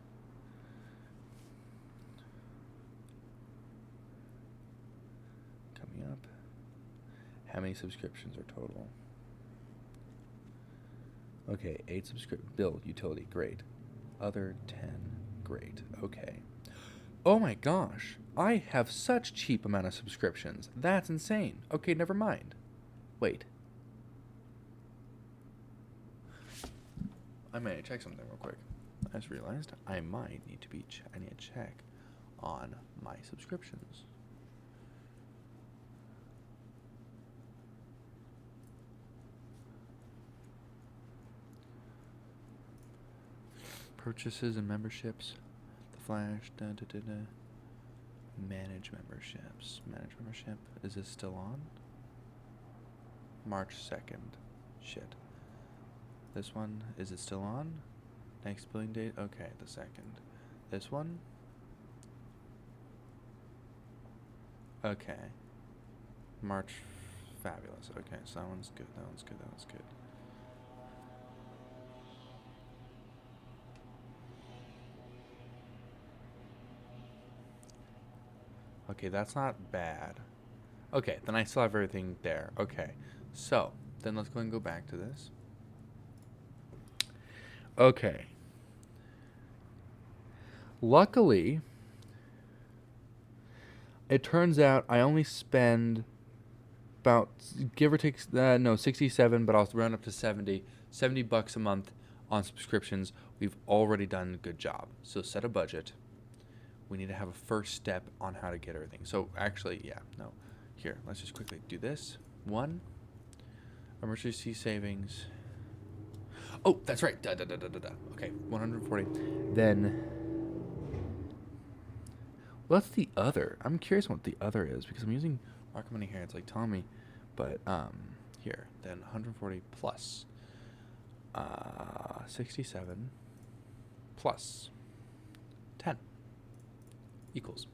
Speaker 1: Coming up. How many subscriptions are total? Okay, 8 bill, utility, great. Other 10, great. Okay. Oh my gosh, I have such cheap amount of subscriptions. That's insane. Okay, never mind. Wait. I might check something real quick. I just realized I might need to I need to check on my subscriptions. Purchases and memberships. The Flash. Manage memberships. Manage membership. Is this still on? March 2nd. Shit. This one, is it still on? Next billing date? Okay, the 2nd. This one? Okay. March. Fabulous. Okay, so that one's good. That one's good. That one's good. Okay, that's not bad. Okay, then I still have everything there. Okay, so then let's go and go back to this. Okay. Luckily, it turns out I only spend about, give or take, 67, but I'll round up to 70 bucks a month on subscriptions. We've already done a good job. So set a budget. We need to have a first step on how to get everything. So actually, yeah, no. Here, let's just quickly do this. 1, emergency savings. Oh, that's right. Okay, 140. Then, what's the other? I'm curious what the other is because I'm using market money here. It's like telling me, but here, then 140 plus 67 plus 10 equals.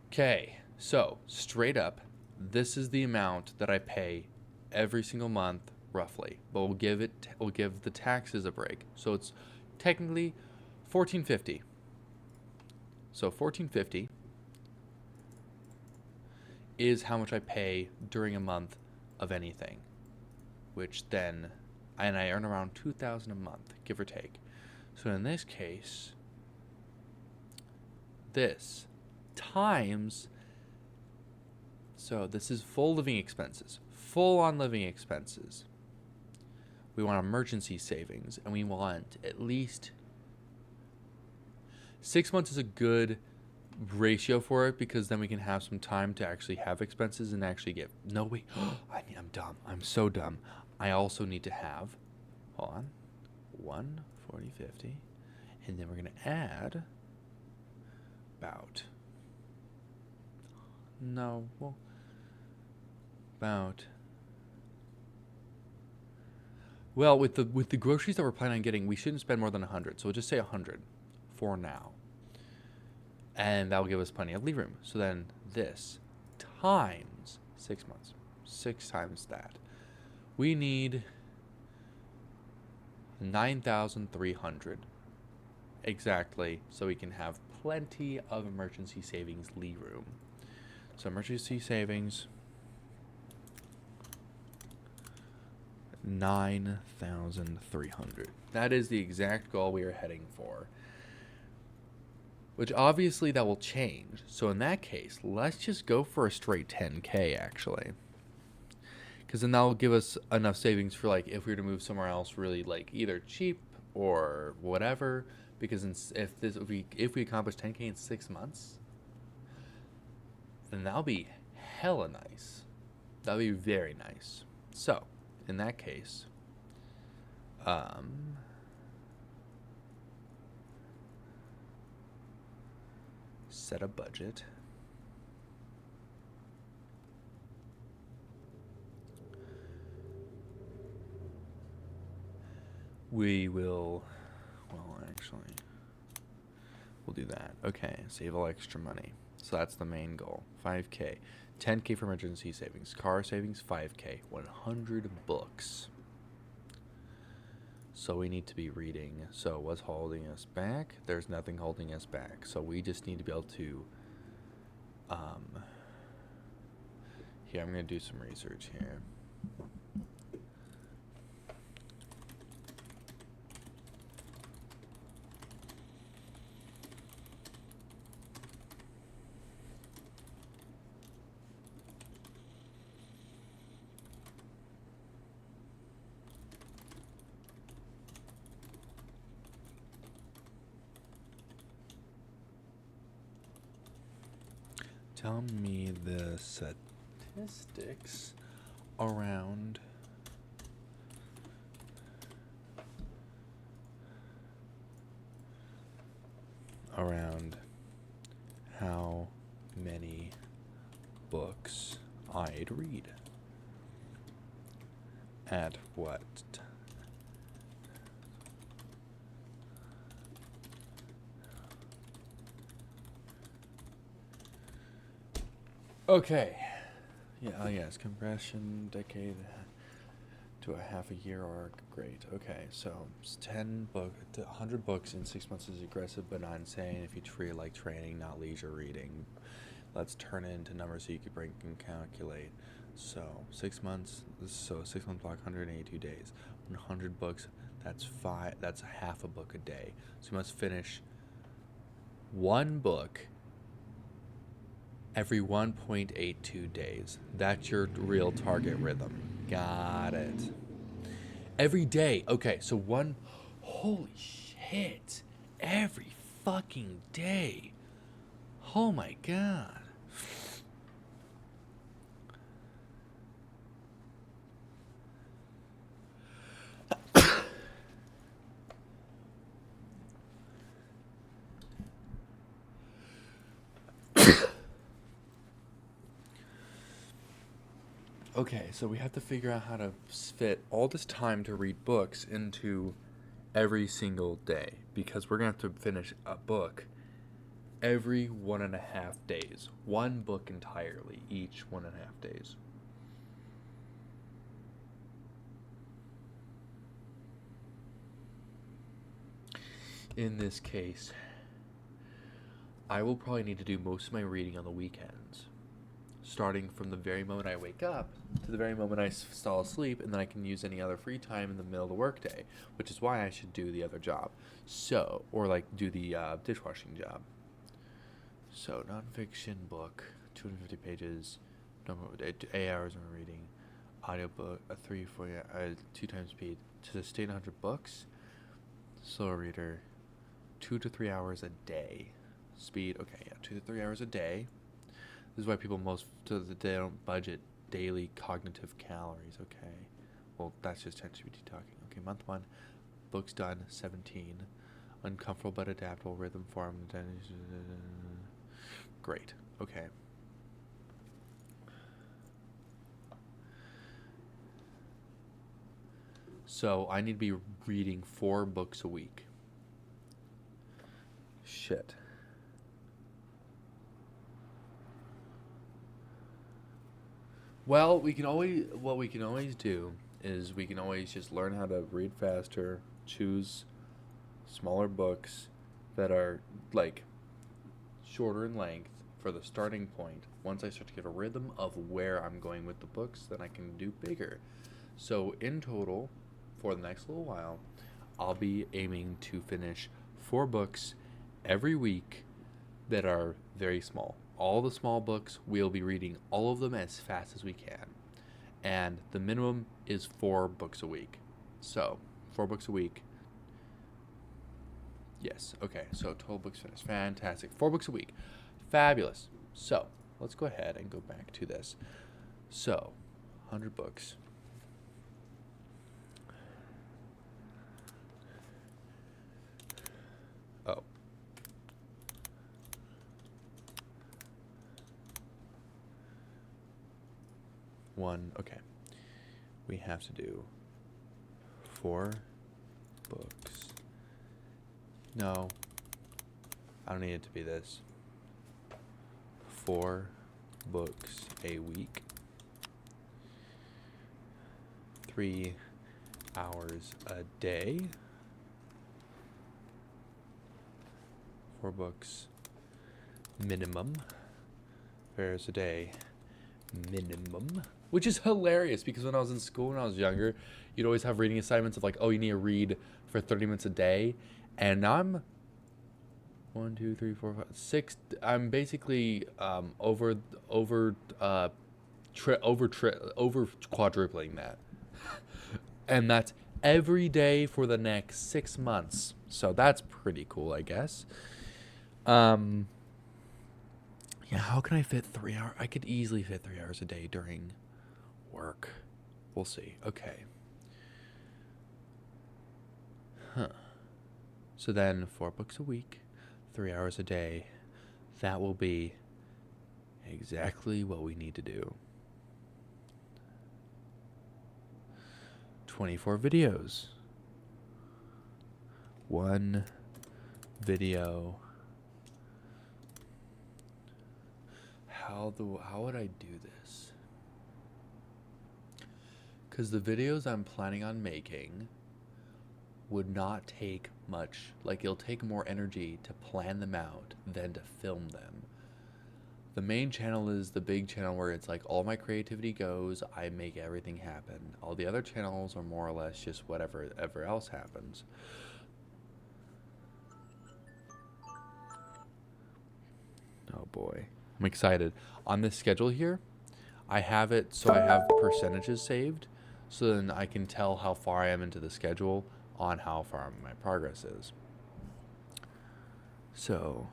Speaker 1: Okay, so straight up, this is the amount that I pay every single month, roughly. But we'll give the taxes a break. So it's technically $14.50. So $14.50 is how much I pay during a month of anything, which then, and I earn around $2,000 a month, give or take. So in this case, this times, so this is full living expenses, full on living expenses. We want emergency savings, and we want at least 6 months is a good ratio for it because then we can have some time to actually have expenses and actually get, no wait, I'm dumb. I'm so dumb. I also need to have, hold on, 140.50, and then we're going to add about, no, well, about, well, with the groceries that we're planning on getting, we shouldn't spend more than 100. So we'll just say 100 for now. And that will give us plenty of leave room. So then this times 6 months, 6 times that, we need 9,300 exactly, so we can have plenty of emergency savings leave room. So emergency savings, 9,300. That is the exact goal we are heading for. Which obviously that will change. So in that case, let's just go for a straight 10K actually. Because then that will give us enough savings for like if we were to move somewhere else really like either cheap or whatever. Because if we accomplish 10K in 6 months, then that'll be hella nice. That'll be very nice. So in that case, Um, set a budget. We will, well, actually, we'll do that. Okay, save all extra money. So that's the main goal. 5K. 10K for emergency savings. Car savings, 5K. 100 books. So we need to be reading. So what's holding us back? There's nothing holding us back. So we just need to be able to, here, I'm going to do some research here. Tell me the statistics around how many books I'd read at what Okay. Yeah, oh yes, compression, decade to a half a year arc. Great. Okay, so 100 books in 6 months is aggressive but not insane if you treat it like training, not leisure reading. Let's turn it into numbers so you can break and calculate. So 6 months, so 6 month block, 182 days. 100 books, that's half a book a day. So you must finish one book every 1.82 days. That's your real target rhythm. Got it. Every day. Okay, so holy shit. Every fucking day. Oh my god. Okay, so we have to figure out how to fit all this time to read books into every single day because we're going to have to finish a book every 1.5 days. One book entirely, each 1.5 days. In this case, I will probably need to do most of my reading on the weekends, starting from the very moment I wake up to the very moment I fall asleep, and then I can use any other free time in the middle of the workday, which is why I should do the other job. So, or like do the dishwashing job. So, nonfiction book, 250 pages, 8 hours of reading, audiobook, 2 times speed. To sustain 100 books, slow reader, 2 to 3 hours a day. Speed, okay, yeah, 2 to 3 hours a day. This is why people they don't budget daily cognitive calories. Okay, well that's just ChatGPT talking. Okay, month 1, books done 17, uncomfortable but adaptable, rhythm form. Great. Okay. So I need to be reading 4 books a week. Shit. Well, what we can always do is we can always just learn how to read faster, choose smaller books that are like shorter in length for the starting point. Once I start to get a rhythm of where I'm going with the books, then I can do bigger. So in total, for the next little while, I'll be aiming to finish 4 books every week that are very small. All the small books, we'll be reading all of them as fast as we can. And the minimum is 4 books a week. So, 4 books a week. Yes, okay, so 12 books finished. Fantastic. 4 books a week. Fabulous. So, let's go ahead and go back to this. So, 100 books. one. Okay. We have to do 4 books. No. I don't need it to be this. 4 books a week. 3 hours a day. 4 books minimum. 3 hours a day minimum. Which is hilarious because when I was in school when I was younger, you'd always have reading assignments of like, oh, you need to read for 30 minutes a day. And now I'm 1, 2, 3, 4, 5, 6. I'm basically over quadrupling that. And that's every day for the next 6 months. So that's pretty cool, I guess. Yeah, how can I fit 3 hours? I could easily fit 3 hours a day during work. We'll see. Okay. Huh. So then 4 books a week, 3 hours a day. That will be exactly what we need to do. 24 videos. 1 video. How would I do this? Because the videos I'm planning on making would not take much. Like, it'll take more energy to plan them out than to film them. The main channel is the big channel where it's like all my creativity goes, I make everything happen. All the other channels are more or less just whatever else happens. Oh boy. I'm excited. On this schedule here, I have it so I have percentages saved, so then I can tell how far I am into the schedule on how far my progress is. So,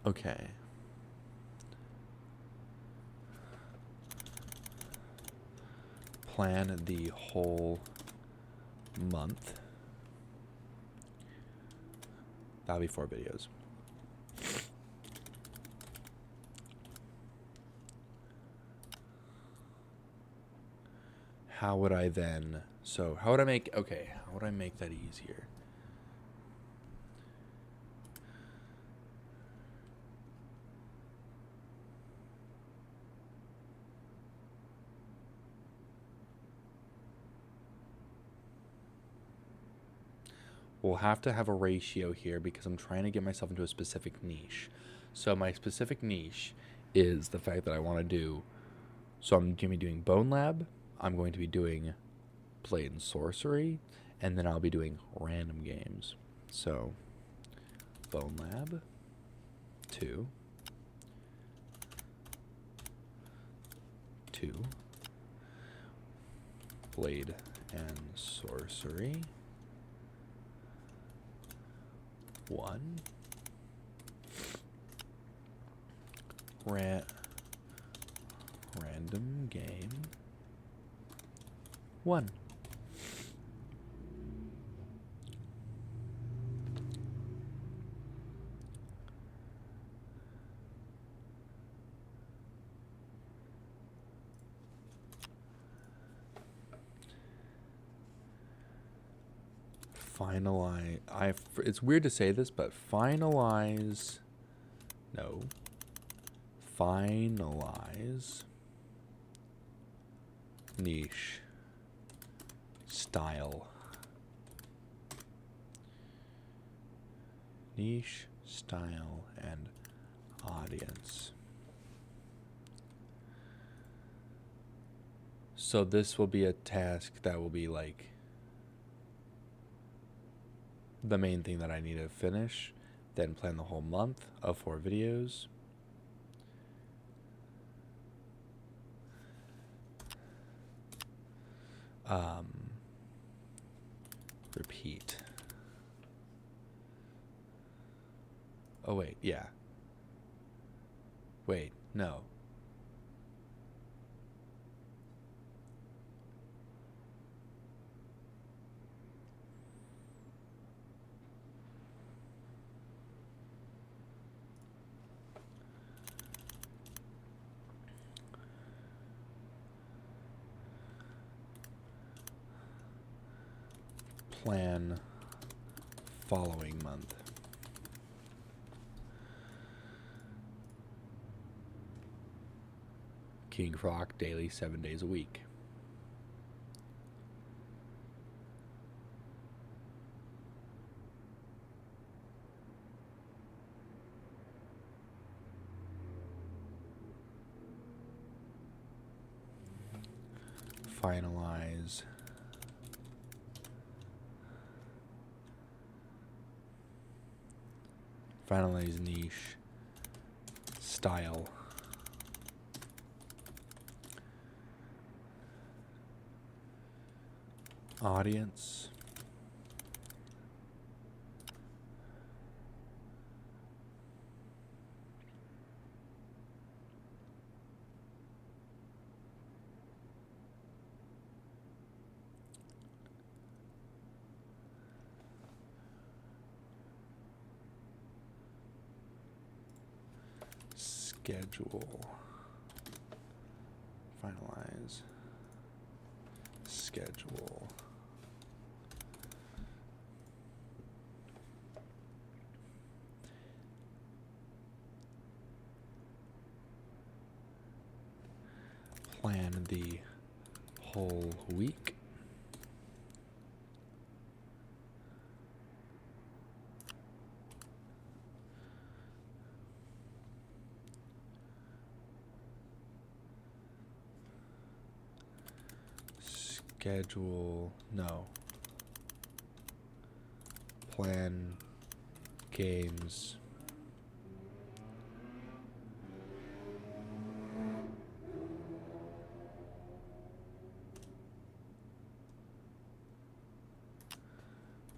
Speaker 1: okay. Plan the whole month. That'll be 4 videos. How would I then, so how would I make, okay, how would I make that easier? We'll have to have a ratio here because I'm trying to get myself into a specific niche. So my specific niche is the fact that I want to do, so I'm going to be doing Bone Lab, I'm going to be doing Blade and Sorcery, and then I'll be doing random games. So, Bone Lab, 2, 2, Blade and Sorcery, 1, random game, 1. Finalize. It's weird to say this, but finalize niche style. Niche style and audience. So this will be a task that will be like the main thing that I need to finish, then plan the whole month of 4 videos. Repeat. Oh wait, yeah. Wait, no. Plan following month. King Croc daily 7 days a week. Finalize. Finalize niche. Style. Audience. Schedule. Finalize. Schedule. Plan the whole week. Schedule, no. Plan games.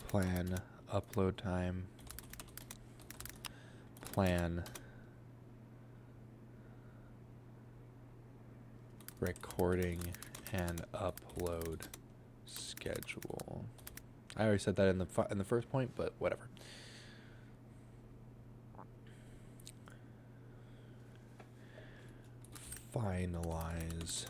Speaker 1: Plan upload time. Plan recording and upload schedule. I already said that in the first point, but whatever. Finalize.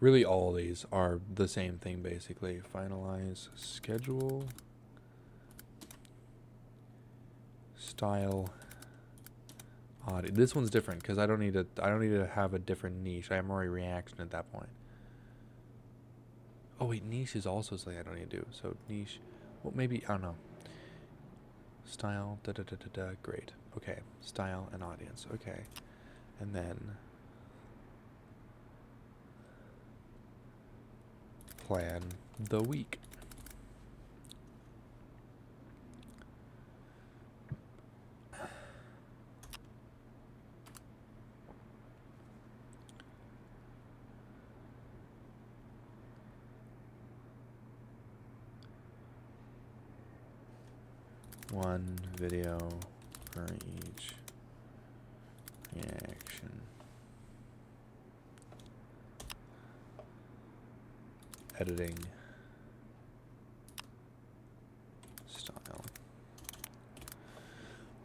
Speaker 1: Really, all these are the same thing, basically. Finalize schedule, style, audio. This one's different because I don't need to have a different niche. I am already reaction at that point. Oh wait, niche is also something I don't need to do. So niche, well maybe, I don't know. Style, great. Okay, style and audience. Okay, and then plan the week. One video for each reaction. Editing. Style.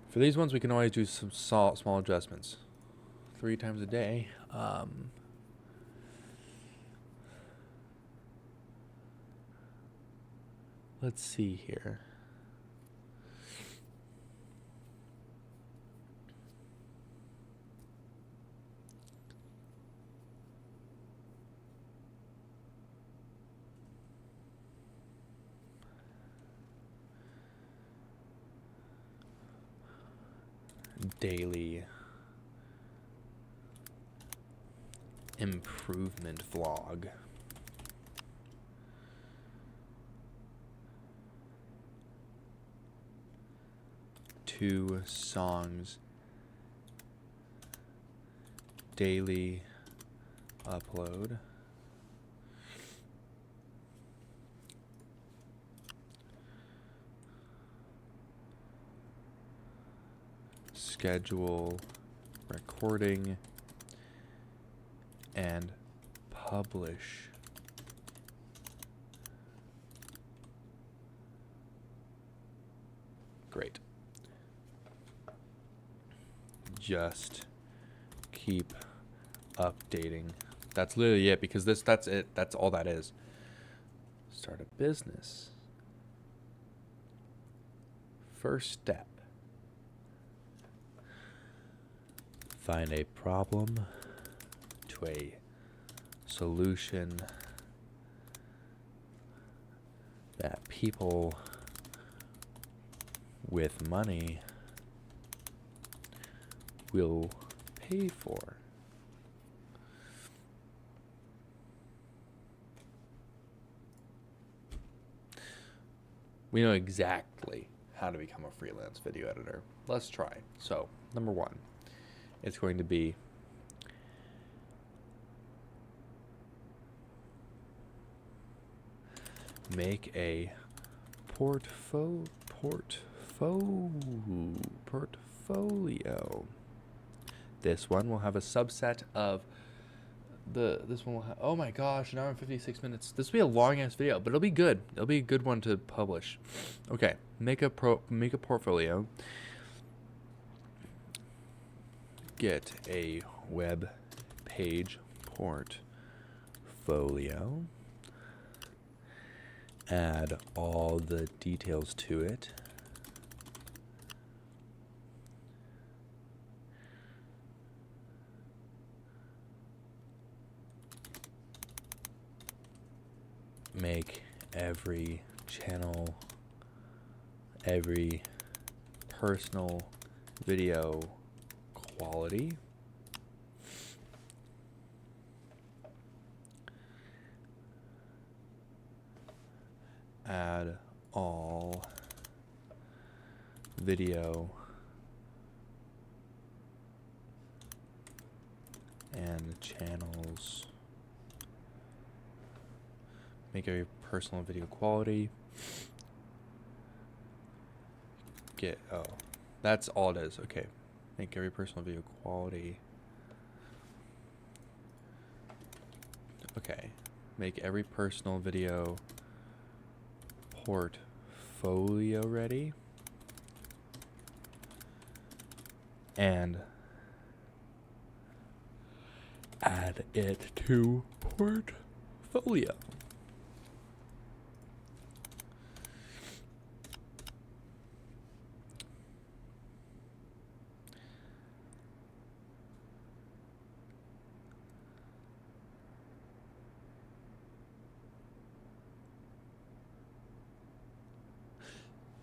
Speaker 1: For these ones, we can always do some small adjustments. 3 times a day. Let's see here. Daily improvement vlog. Two songs daily upload. Schedule recording and publish. Great. Just keep updating That's literally it, because that's it. That's all that is. Start a business. First step. Find a problem to a solution that people with money will pay for. We know exactly how to become a freelance video editor. Let's try. So, number one, it's going to be make a portfolio. This one will have a subset of this one will have, oh my gosh, an hour and 56 minutes. This will be a long ass video, but it'll be good. It'll be a good one to publish. Okay, make a portfolio. Get a web page portfolio. Add all the details to it. Make every channel, every personal video quality. Add all video and channels. Make every personal video quality. That's all it is. Okay. Make every personal video quality. Okay. Make every personal video portfolio ready. And add it to portfolio.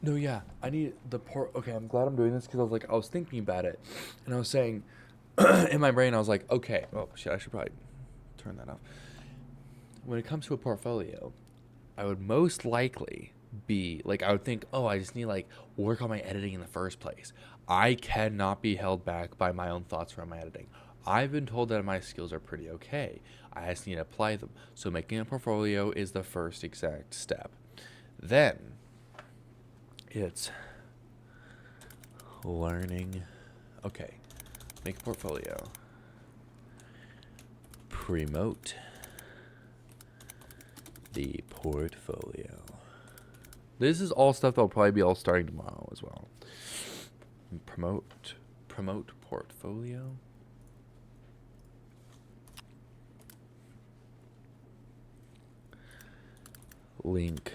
Speaker 1: No, yeah, I need the okay, I'm glad I'm doing this, because I was thinking about it, and I was saying, in my brain, I was like, okay, oh shit, I should probably turn that off. When it comes to a portfolio, I would most likely be like, I would think, oh, I just need work on my editing in the first place. I cannot be held back by my own thoughts around my editing. I've been told that my skills are pretty okay. I just need to apply them. So making a portfolio is the first exact step. Then it's learning. Okay, make a portfolio. Promote the portfolio. This is all stuff that'll probably be all starting tomorrow as well. Promote portfolio. Link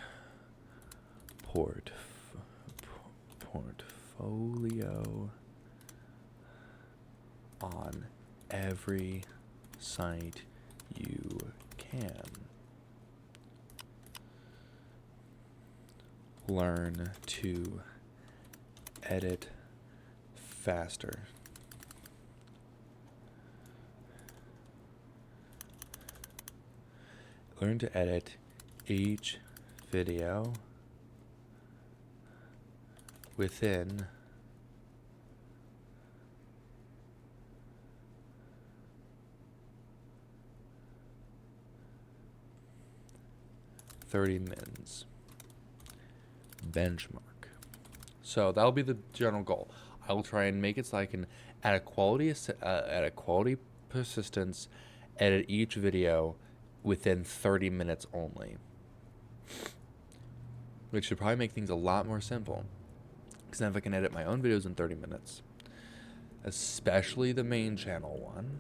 Speaker 1: portfolio on every site you can. Learn to edit faster. Learn to edit each video within 30 mins. Benchmark. So that'll be the general goal. I will try and make it so I can, at a quality persistence, edit each video within 30 minutes only. Which should probably make things a lot more simple. Because then if I can edit my own videos in 30 minutes, especially the main channel one,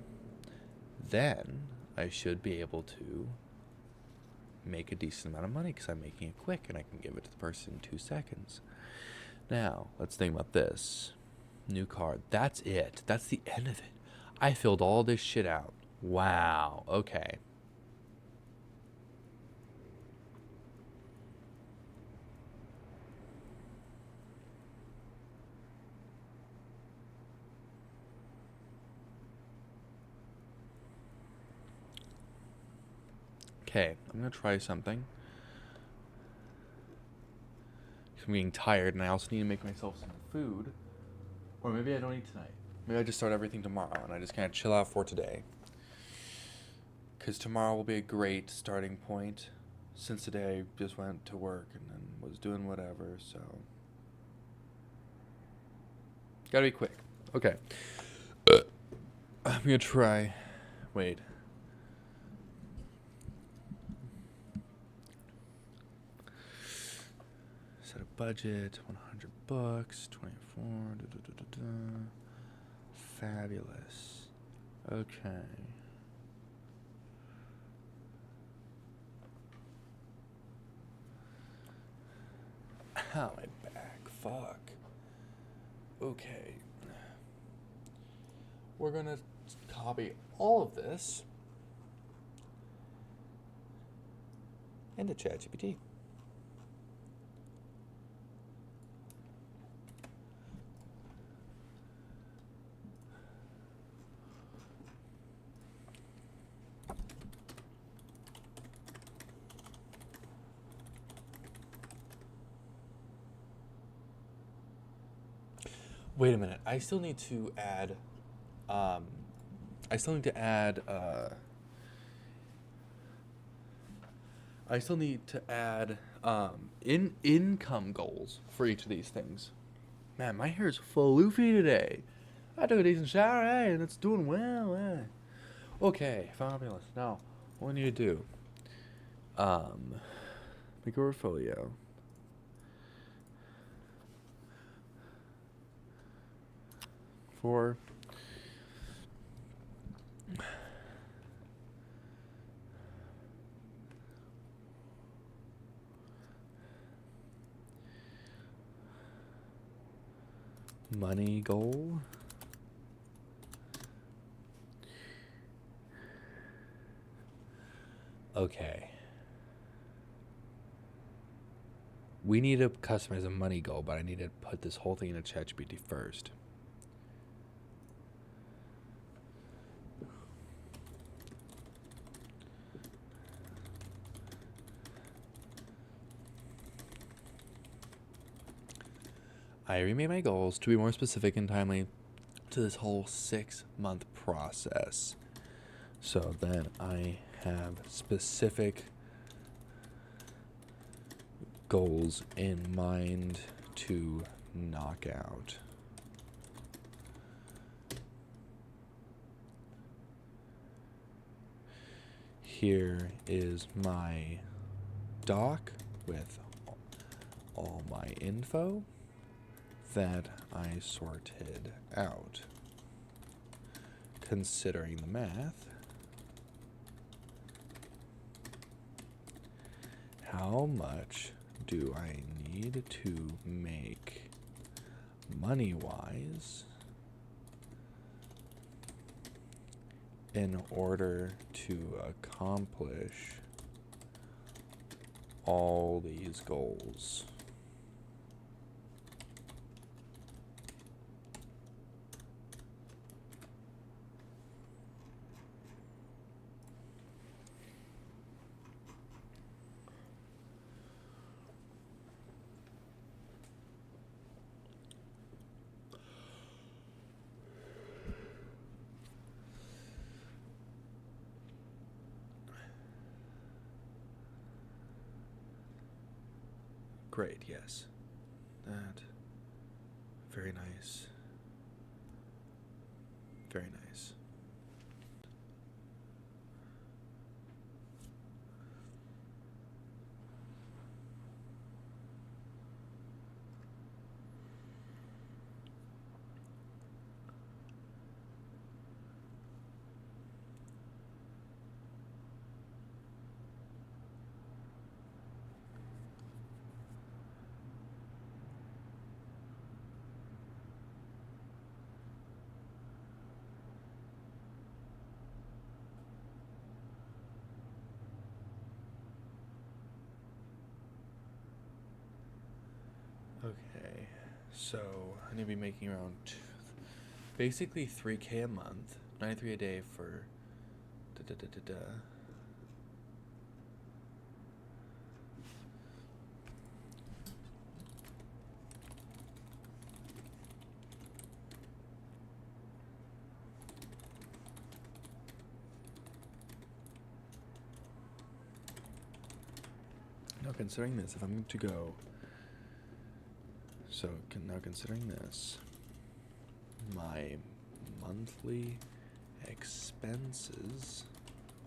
Speaker 1: then I should be able to make a decent amount of money because I'm making it quick and I can give it to the person in 2 seconds. Now, let's think about this. New card. That's it. That's the end of it. I filled all this shit out. Wow. Okay. Okay, I'm gonna try something. I'm getting tired and I also need to make myself some food. Or maybe I don't eat tonight. Maybe I just start everything tomorrow and I just kind of chill out for today. Because tomorrow will be a great starting point. Since today I just went to work and then was doing whatever, so. Gotta be quick. Okay. I'm gonna try. Wait. Set a budget, 100 bucks, 24. Fabulous. Okay. Ow, my back. Fuck. Okay. We're gonna copy all of this into ChatGPT. Wait a minute. I still need to add income goals for each of these things. Man, my hair is floofy today. I took a decent shower, hey, and it's doing well, hey. Okay, fabulous. Now, what do you do? Make a portfolio. For money goal. Okay. We need to customize a money goal, but I need to put this whole thing in a ChatGPT first. I remade my goals to be more specific and timely to this whole 6-month process. So then I have specific goals in mind to knock out. Here is my doc with all my info that I sorted out. Considering the math, how much do I need to make money-wise in order to accomplish all these goals? Great, yes. That. Very nice. Very nice. So I need to be making around basically 3K a month, 93 a day for Now considering this, if I'm to go, so now considering this, my monthly expenses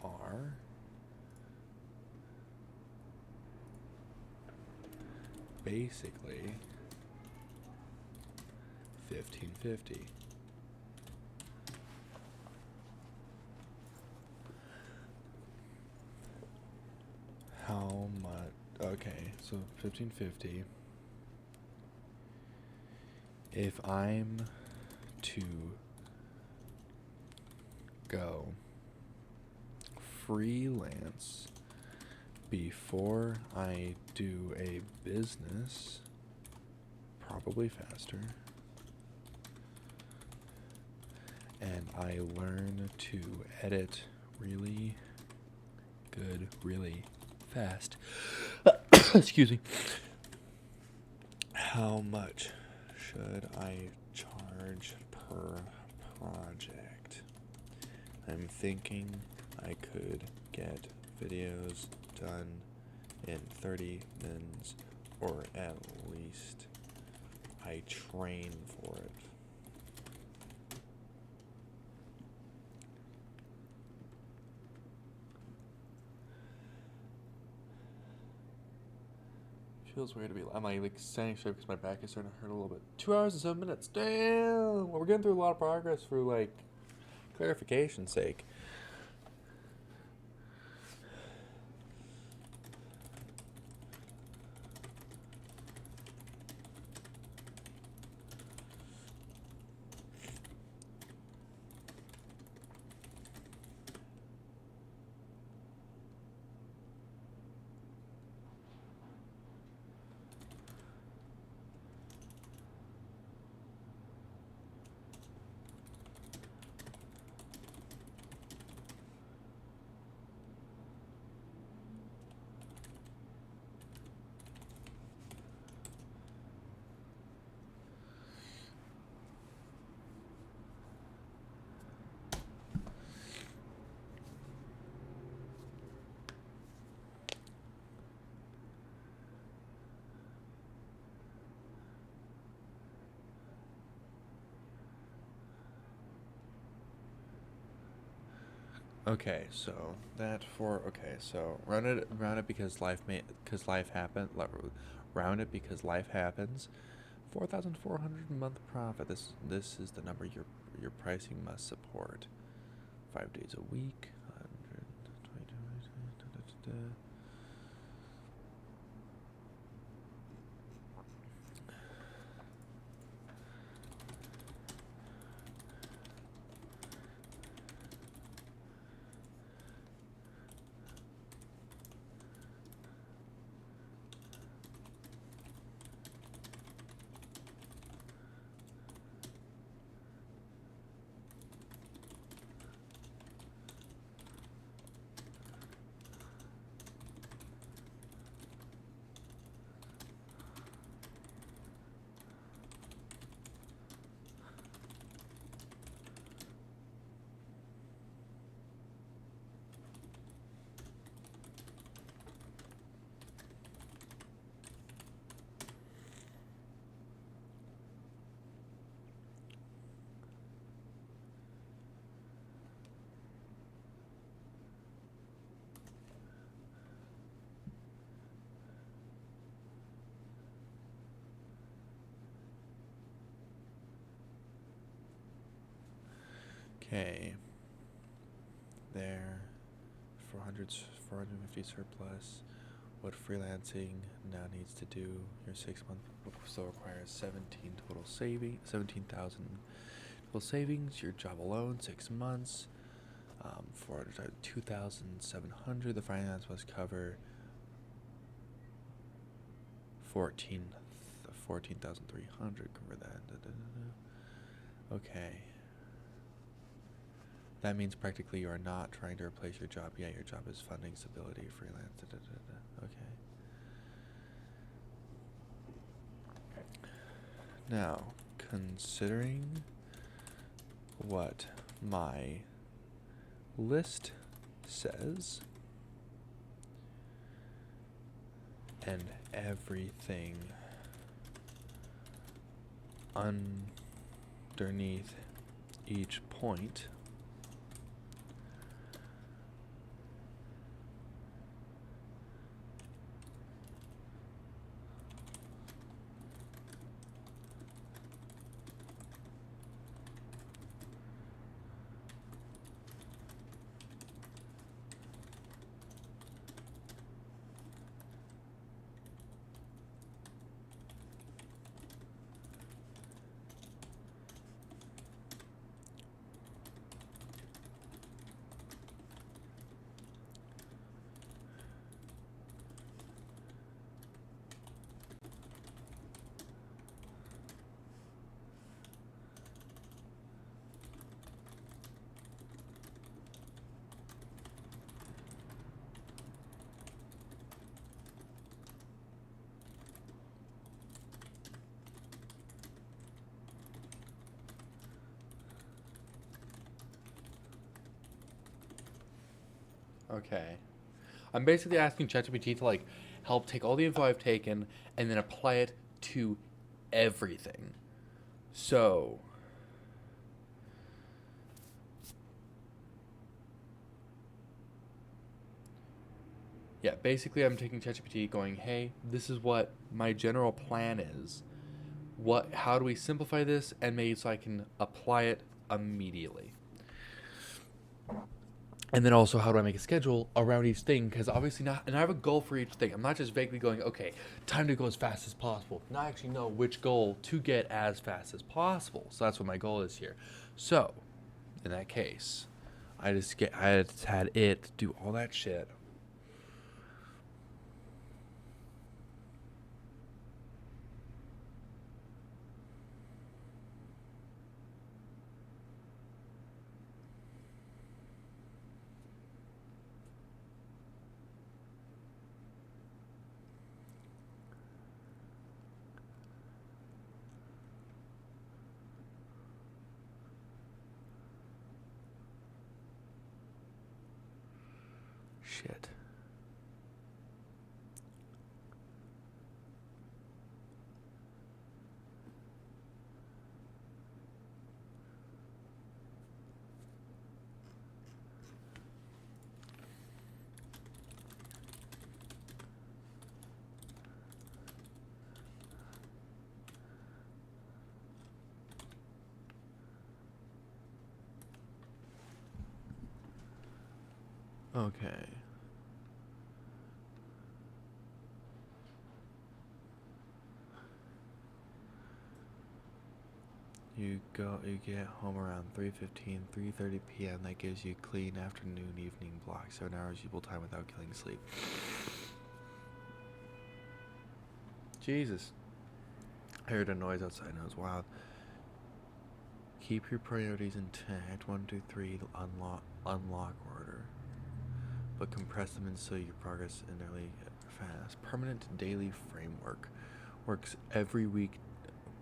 Speaker 1: are basically $1,550. How much? Okay, so $1,550. If I'm to go freelance before I do a business, probably faster, and I learn to edit really good, really fast. Excuse me. How much should I charge per project? I'm thinking I could get videos done in 30 minutes, or at least I train for it. Feels weird to be. I'm like standing straight because my back is starting to hurt a little bit. 2 hours and 7 minutes. Damn. Well, we're getting through a lot of progress for like clarification's sake. Okay, so round it because life happened. Round it because life happens. 4,400 a month profit. This is the number your pricing must support. 5 days a week. 120. Okay. There. 450 surplus. What freelancing now needs to do. Your 6 month still requires 17,000 total savings. Your job alone 6 months. 2,700. The finance must cover 14 14,300. Convert that. Okay. That means practically you are not trying to replace your job. Yeah, your job is funding stability, freelance. Okay. Now, considering what my list says and everything underneath each point, okay. I'm basically asking ChatGPT to like help take all the info I've taken and then apply it to everything. So, yeah, basically I'm taking ChatGPT going, "Hey, this is what my general plan is. How do we simplify this and maybe so I can apply it immediately?" And then also, how do I make a schedule around each thing? Because obviously not, and I have a goal for each thing. I'm not just vaguely going, okay, time to go as fast as possible. Now I actually know which goal to get as fast as possible. So that's what my goal is here. So, in that case, I just had it do all that shit. Shit. Okay. You get home around 3:15, 3:30 p.m. That gives you clean afternoon, evening block, 7 hours usable time without killing sleep. Jesus. I heard a noise outside and it was wild. Keep your priorities intact. 1, 2, 3, unlock order. But compress them and so your progress entirely fast. Permanent daily framework. Works every week.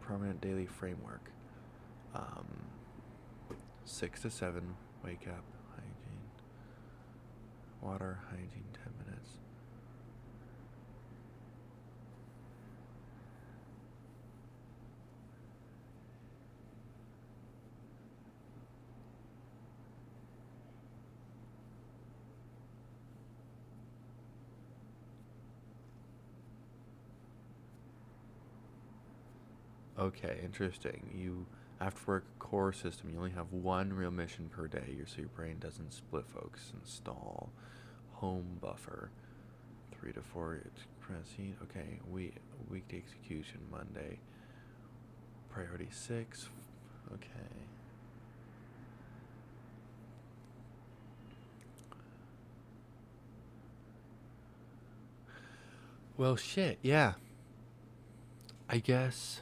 Speaker 1: Permanent daily framework. 6 to 7, wake up, hygiene, water, hygiene, 10 minutes. Okay, interesting. You after work core system, you only have one real mission per day, so your brain doesn't split focus. Install home buffer. 3 to 4 scene. Okay, weekday execution Monday. Priority 6. Okay. Well, shit. Yeah. I guess.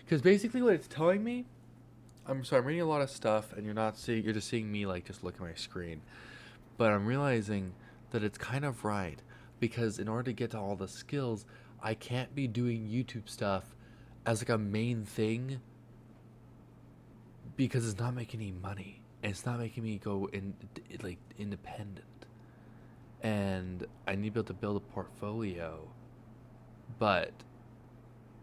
Speaker 1: Because basically what it's telling me, I'm reading a lot of stuff and you're just seeing me like just look at my screen. But I'm realizing that it's kind of right. Because in order to get to all the skills, I can't be doing YouTube stuff as like a main thing because it's not making any money. And it's not making me go in like independent. And I need to be able to build a portfolio. But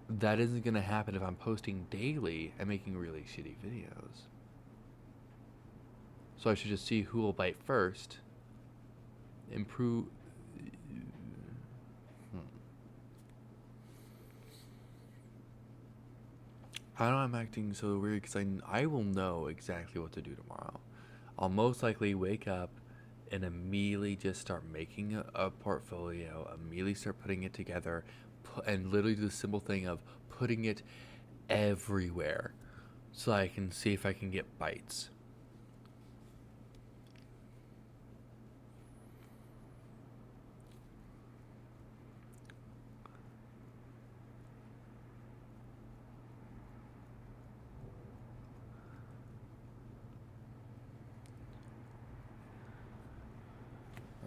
Speaker 1: that isn't going to happen if I'm posting daily and making really shitty videos. So I should just see who will bite first. Improve. I know I'm acting so weird because I will know exactly what to do tomorrow. I'll most likely wake up and immediately just start making a portfolio, immediately start putting it together, and literally do the simple thing of putting it everywhere so I can see if I can get bites.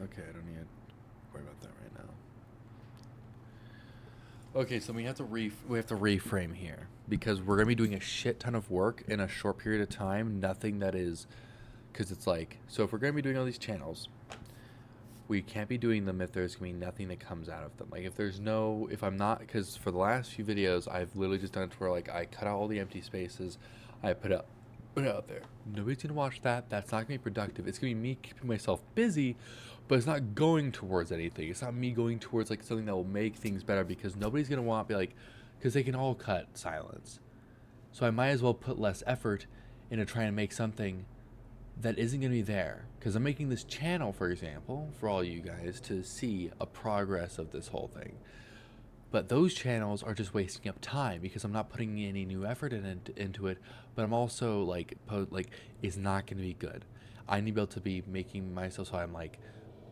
Speaker 1: Okay, I don't need to worry about that right now. Okay, so we have to reframe here because we're gonna be doing a shit ton of work in a short period of time. Nothing that is, because it's like, so if we're gonna be doing all these channels, we can't be doing them if there's gonna be nothing that comes out of them. Like if I'm not, because for the last few videos I've literally just done it to where like I cut out all the empty spaces, I put it out there. Nobody's gonna watch that. That's not gonna be productive. It's gonna be me keeping myself busy, but it's not going towards anything. It's not me going towards like something that will make things better because nobody's gonna want to be like, because they can all cut silence. So I might as well put less effort into trying to make something that isn't gonna be there. Because I'm making this channel, for example, for all you guys to see a progress of this whole thing. But those channels are just wasting up time because I'm not putting any new effort into it. But I'm also like it's not going to be good. I need to be able to be making myself so I'm like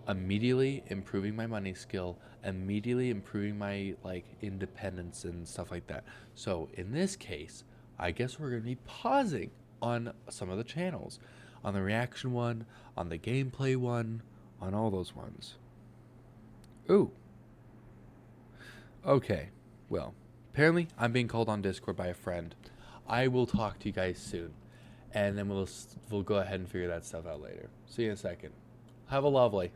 Speaker 1: immediately improving my money skill, immediately improving my like independence and stuff like that. So in this case, I guess we're going to be pausing on some of the channels, on the reaction one, on the gameplay one, on all those ones. Ooh. Okay, well, apparently I'm being called on Discord by a friend. I will talk to you guys soon, and then we'll go ahead and figure that stuff out later. See you in a second. Have a lovely.